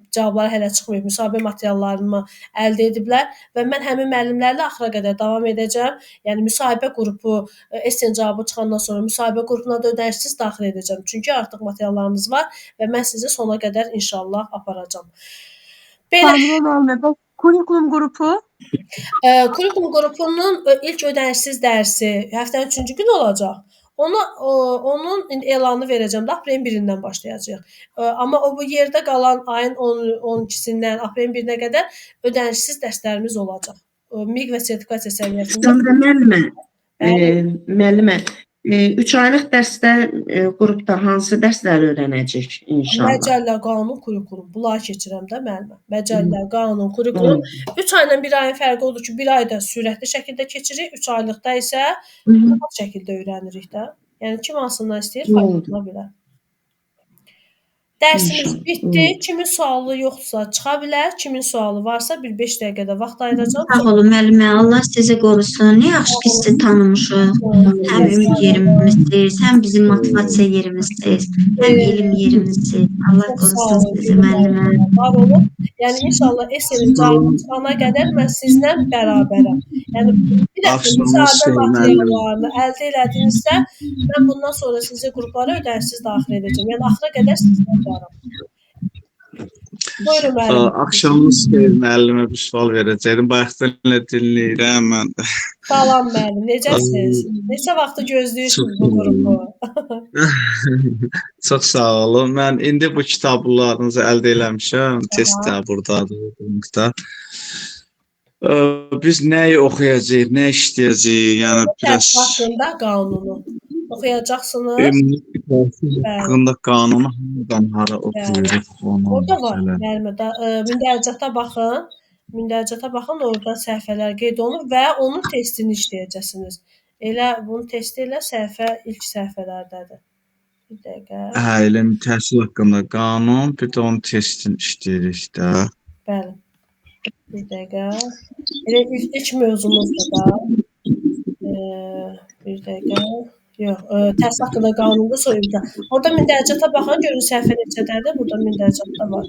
cavabları hələ çıxmayıb, müsahibə materiallarını əldə ediblər və mən həmin müəllimlərlə axıra qədər davam edəcəm. Yəni müsahibə qrupu essenin cavabı çıxandan sonra müsahibə qrupuna da ödənişsiz daxil edəcəm. Çünki artıq materiallarınız var və mən sizi sona qədər inşallah aparacam. Belə kurikulum qrupu? Kurikulum qrupunun ilk ödənişsiz dərsi həftənin 3-cü günü olacaq. Onun elanı verəcəm də aprelin 1-dən başlayacaq. Amma o bu yerdə qalan ayın 12-sindən aprelin 1-nə qədər ödənişsiz dərslərimiz olacaq. MİQ və sertifikasiya səviyyəsində. Müəllimə, 3 aylıq dərsdə qrupda hansı dərsləri öyrənəcək inşallah? Məcəllə, qanun, kurikulum. Bunları keçirəm də müəllimə. Məcəllə, qanun, kurikulum. 3 ayla 1 ayın fərqi odur ki, 1 ayda sürətli şəkildə keçirik, 3 aylıqda isə rahat şəkildə öyrənirik də. Yəni kim hansından istəyir, faydalanıla bilər. Dərsimiz bitdi. Kimin sualı yoxdursa çıxa bilər. Kimin sualı varsa bir 5 dəqiqədə vaxt ayıracağam. Sağ olun müəllimə. Allah sizi qorusun. Ne yaxşı ki sizi tanımışıq. Həm ümid yerimizsiz, həm bizim motivasiya yerimizsiz, həm elm yerimizsiz. Allah qorusun sizi müəllimə. Var olun. Yəni inşallah essenin cavabı çıxana qədər mən sizlə bərabərəm. Yəni bir dəfə müsahibə materiallarını əldə elədinizsə, mən bundan sonra sizi qruplara ödənişsiz daxil edəcəm. Yəni axıra qədər sizlə varam. Buyurun müəllim. Axşamınız xeyir müəllimə bir sual verəcəydim. Bayaqdan dinləyirəm mən də. Salam müəllim, necəsiniz? Neçə vaxtı gözləyirsiniz bu qrupu? Çox sağ olun. Mən indi bu kitablarınızı əldə eləmişəm. Test də buradadır. Biz nəyi oxuyacağıq, nə işləyəcəyik? Yəni biraz haqqında qanunu oxuyacaqsınız. Haqqında qanunu hara oxuyuruq? Orada var. Yəni mündəricata baxın. Mündəricata baxın, orada səhifələr qeyd olunur və onun testini işləyəcəksiniz. Elə bunun testi ilə səhifə ilk səhifələrdədir. Bir dəqiqə. Hə, elə təhsil haqqında qanun, bir də onun testini işləyirik də. Bəli. Bir dəqiqə. Elə ilk mövzumuzdur da. Bir dəqiqə. Yox, təhsil haqqında qanunda soyuqda. Orada mündəricata baxın, görün səhifə neçədədir, burada mündəricatda var.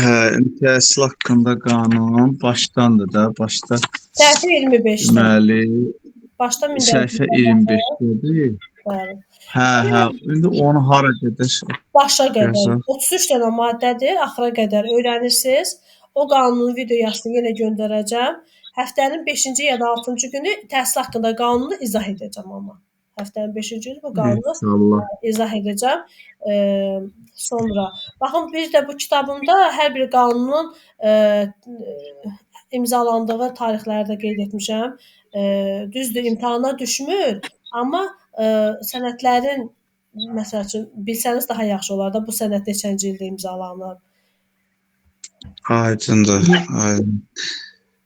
Hə, təhsil haqqında qanun başdandır da, başda. Səhifə 25-də. Deməli, başda mündəricata. Səhifə 25-dədir. Bəli. Hə, indi onu hara gedir? Başa qədər. 33 dənə maddədir, axıra qədər öyrənirsiniz. O qanunun video yazısını yenə göndərəcəm. Həftənin 5-ci ya da 6-cı günü təhsil haqqında qanunu izah edəcəm amma. Həftənin 5-ci günü bu qanunu İnşallah. izah edəcəm. Sonra baxın bir də bu kitabımda hər bir qanunun imzalandığı tarixləri də qeyd etmişəm. Düzdür, imtahana düşmür, amma sənədlərin məsəl üçün bilsəniz daha yaxşı olar da bu sənəd neçənci ildə imzalanıb. Aydındır. Aydın.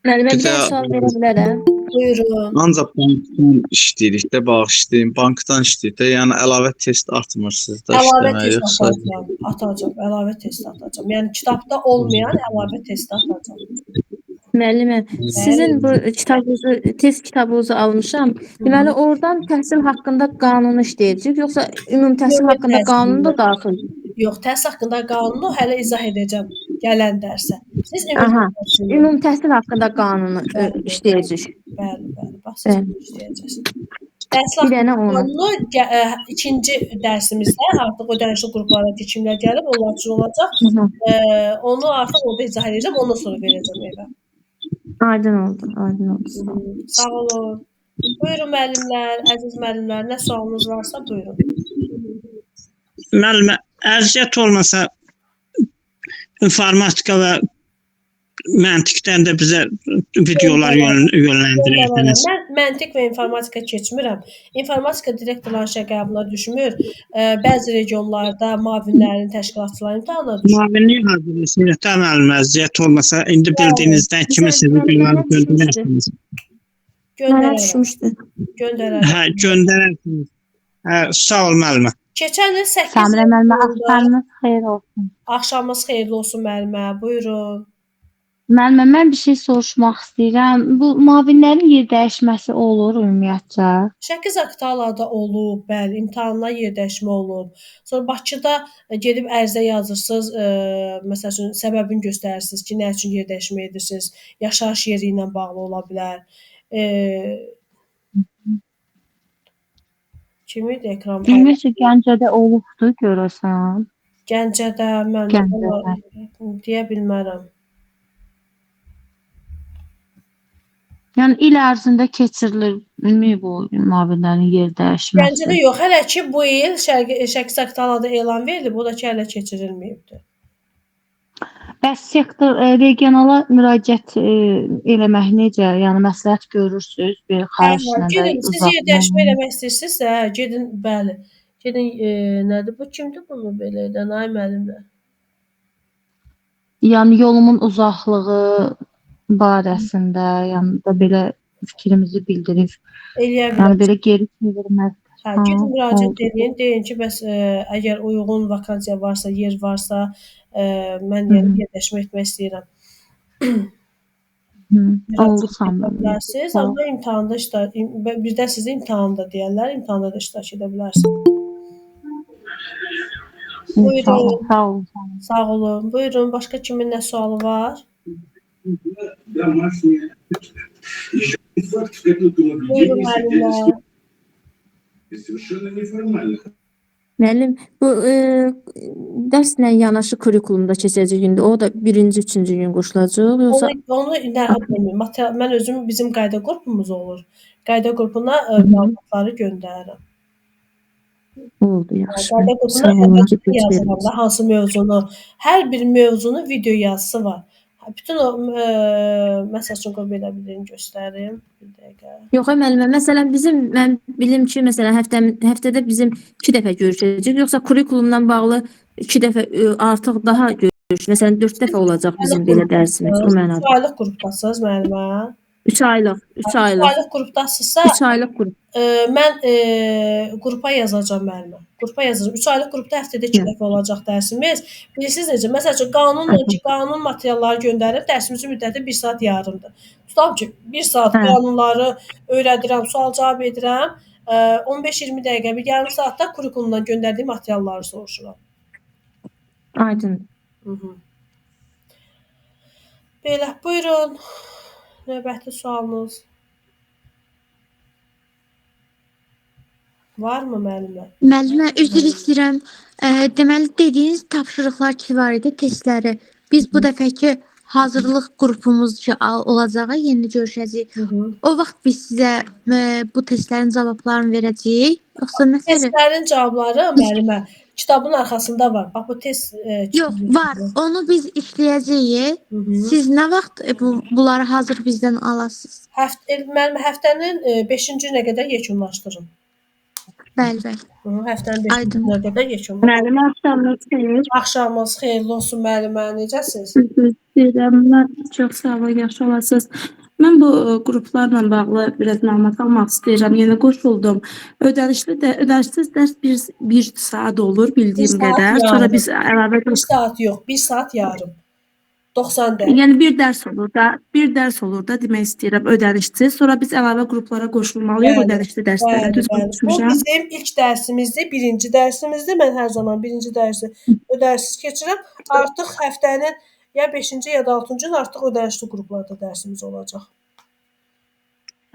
Müəllimə bir dənə sual verə bilərəm. Buyurun. Ancaq bankdan işləyirik də, bağışlayın. Bankdan işləyirik də, yəni əlavə test atmırsınız da Əlavə işləməyə, test yoxsa atacağam, əlavə test atacağam. Yəni kitabda olmayan əlavə test atacağam. Müəllimə, sizin bu kitabınızı, test kitabınızı almışam. Deməli, oradan təhsil haqqında qanunu işləyəcək, yoxsa ümumi təhsil haqqında qanun da daxil? Yox, təhsil haqqında qanunu hələ izah edəcəm gələn dərsə. Siz ümumi təhsil haqqında qanunu işləyəcək. Bəli, bax siz işləyəcəksiniz. Təhsil haqqında qanunu ikinci dərsimizdə artıq ödənişli qruplara keçimlər gəlib, onlar üçün olacaq. Onu artıq orada izah edəcəm, ondan sonra verəcəm evə. Aydın oldu, aydın oldu. Sağ olun. Buyurun müəllimlər, əziz müəllimlər, nə sualınız varsa buyurun. Müəllimə, əziyyət olmasa informatika və məntiqdən də bizə videolar yönləndirirsiniz. Mən məntiq və informatika keçmirəm. İnformatika direktorların işə qəbuluna düşmür. Bəzi regionlarda müavinlərin təşkilatçıları imtahana düşür. Müavinlik hazırlayırsınız. Müəllimə, əziyyət olmasa indi bildiyinizdən kimi siz videoları göndərirsiniz. Göndərərəm. Hə, göndərirsiniz. Hə, sağ ol müəllimə. Keçən il 8 Samira müəllimə, axşamınız xeyir olsun. Axşamınız xeyirli olsun müəllimə. Buyurun. Müəllimə, mən bir şey soruşmaq istəyirəm. Bu müavinlərin yer dəyişməsi olur ümumiyyətcə? Şəki Zaqatalada olub, bəli, imtahanla yer dəyişmə olub. Sonra Bakıda gedib ərizə yazırsınız, məsəl üçün səbəbini göstərirsiniz ki, nə üçün yer dəyişmə edirsiniz. Yaşayış yeri ilə bağlı ola bilər. Kimi idi ekran? Ümumiyyətcə Gəncədə olubdu görəsən. Gəncədə mən deyə bilmərəm. Yəni il ərzində keçirilirmi bu müavinlərin yer dəyişməsi? Gəncədə yox, hələ ki bu il Şəki Zaqatalada elan verilib, o da ki hələ keçirilməyibdir. Bəs sektor regionala müraciət eləmək necə? Yəni məsləhət görürsüz bir xahişlə də Gedin, siz yer dəyişmə eləmək istəyirsinizsə, gedin, bəli. Gedin, nədir bu? Kimdir bunu belə edən, ay müəllimlər? Yəni yolumun uzaqlığı barəsində, yəni da belə fikrimizi bildirib. Yəni belə geri çevirmək. Hə, gedin müraciət edin, deyin ki, bəs əgər uyğun vakansiya varsa, yer varsa, mən yer dəyişmə etmək istəyirəm. Olursan. Amma imtahanda birdən sizə imtahanda deyərlər, imtahanda da iştirak edə bilərsiniz. Buyurun. Sağ olun. Sağ olun. Buyurun, başqa kimin nə sualı var? Buyurun müəllimlər. Müəllim, bu dərslə yanaşı kurikulumda keçəcək gündə, o da 1-ci, 3-cü gün qoşulacaq, yoxsa? Mən özüm, bizim qayda qrupumuz olur. Qayda qrupuna məlumatları göndərirəm. Oldu, yaxşı. Qayda qrupuna yazıram da, hansı mövzunu, hər bir mövzunun video yazısı var. Bütün o, məsəl üçün, belə birini göstərim. Bir dəqiqə. Yox, müəllimə, məsələn, mən bilim ki, məsələn, həftədə bizim 2 dəfə görüşəcək, yoxsa kurikulumdan bağlı 2 dəfə artıq daha görüş, məsələn, 4 dəfə olacaq bizim belə dərsimiz, o mənada. 3 aylıq qrupdasınız, müəllimə? 3 aylıq. 3 aylıq qrupdasınızsa, 3 aylıq qrup. Mən qrupa yazacağam müəllimə. Qrupa yazacağam. 3 aylıq qrupda həftədə 2 dəfə olacaq dərsimiz. Bilirsiniz necə? Məsəl üçün qanun materialları göndərir. Dərsimizin müddəti 1 saat yarımdır. Tutam ki, 1 saat qanunları öyrədirəm, sual-cavab edirəm. 15-20 dəqiqə, bir yarım saatda kurikulumdan göndərdiyim materialları soruşuram. Aydın. Belə, buyurun. Növbəti sualınız. Varmı müəllimə? Müəllimə, üzr istəyirəm. Deməli, dediyiniz tapşırıqlar ki var idi, testləri. Biz bu dəfəki hazırlıq qrupumuz ki olacağı, yeni görüşəcəyik. O vaxt biz sizə bu testlərin cavablarını verəcəyik. Yoxsa nə təhər? Testlərin cavabları müəllimə kitabın arxasında var. Bax bu test Yox, var. Onu biz işləyəcəyik. Siz nə vaxt bunları hazır bizdən alasınız? Müəllimə həftənin 5-ci günə qədər yekunlaşdırın. Bəli, bəli. Həftənin 5-ci günə qədər yekunlaşdırın. Müəllimə axşamınız xeyir. Axşamınız xeyirli olsun müəllimə. Necəsiz? Deyirəm, çox sağ olun, yaxşı olasınız. Mən bu qruplarla bağlı biraz məlumat almaq istəyirəm. Yəni qoşuldum. Ödənişsiz dərs 1 saat olur bildiyim qədər. Sonra biz əlavə 1 saat yox, 1 saat yarım. 90 dəqiqə. Yəni bir dərs olur da demək istəyirəm ödənişsiz. Sonra biz əlavə qruplara qoşulmalıyıq ödənişli dərslərə. Düzgün Bu bizim ilk dərsimizdir, birinci dərsimizdir. Mən hər zaman birinci dərsi ödənişsiz keçirəm. Artıq həftənin ya 5-ci ya da 6-cı gün artıq ödənişli qruplarda dərsimiz olacaq.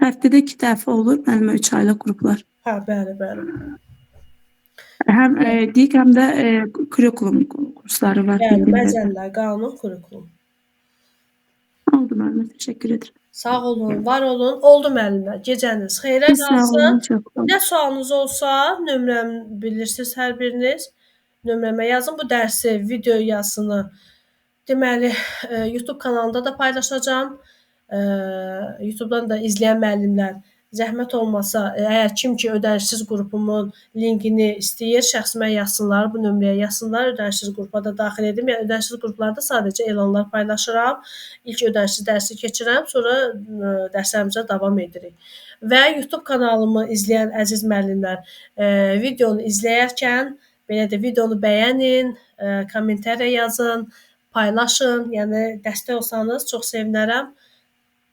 Həftədə 2 dəfə olur mənim 3 aylıq qruplar. Hə, bəli, bəli. Həm deyik, həm də kurikulum kursları var. Yəni, məcəllər, qanun, kurikulum. Oldu müəllimə, təşəkkür edirəm. Sağ olun, var olun. Oldu müəllimə. Gecəniz xeyrə qalsın. Nə sualınız olsa, nömrəmi bilirsiniz hər biriniz. Nömrəmə yazın bu dərsi, video yazısını. Deməli, YouTube kanalında da paylaşacağam. YouTube'dan da izləyən müəllimlər zəhmət olmasa, əgər kim ki ödənişsiz qrupumun linkini istəyir, şəxsimə yazsınlar, bu nömrəyə yazsınlar, ödənişsiz qrupa da daxil edim. Yəni ödənişsiz qruplarda sadəcə elanlar paylaşıram. İlk ödənişsiz dərsi keçirəm, sonra dərslərimizə davam edirik. Və YouTube kanalımı izləyən əziz müəllimlər, videonu izləyərkən belə də videonu bəyənin, kommentariya yazın, paylaşın. Yəni dəstək olsanız çox sevinərəm.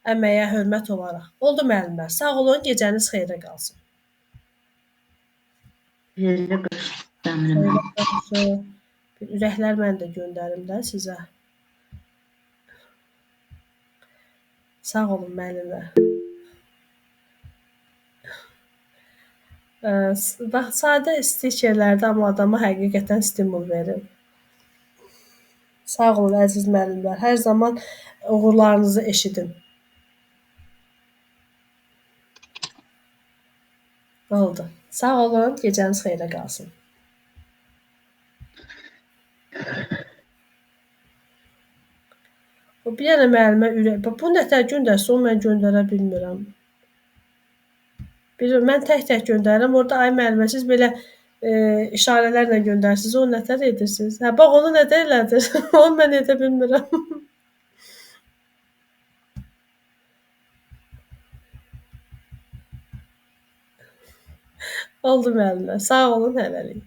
Əməyə hörmət olaraq. Oldu müəllimlər. Sağ olun, gecəniz xeyrə qalsın. Ürəklər mən də göndərim də sizə. Sağ olun müəllimlər. Bax, sadə stikerlərdə amma adama həqiqətən stimul verir. Sağ olun əziz müəllimlər. Hər zaman uğurlarınızı eşidin. Oldu. Sağ olun, gecəniz xeyrə qalsın. Bir dənə müəllimə ürək. Bu nətər göndərsə, onu mən göndərə bilmirəm. Mən tək-tək göndərirəm. Orada ay müəllimə, siz belə işarələrlə göndərsiniz, onu nətər edirsiniz? Hə, bax, onu nətər elədir? Onu mən edə bilmirəm. Oldu müəllimə. Sağ olun, hələlik.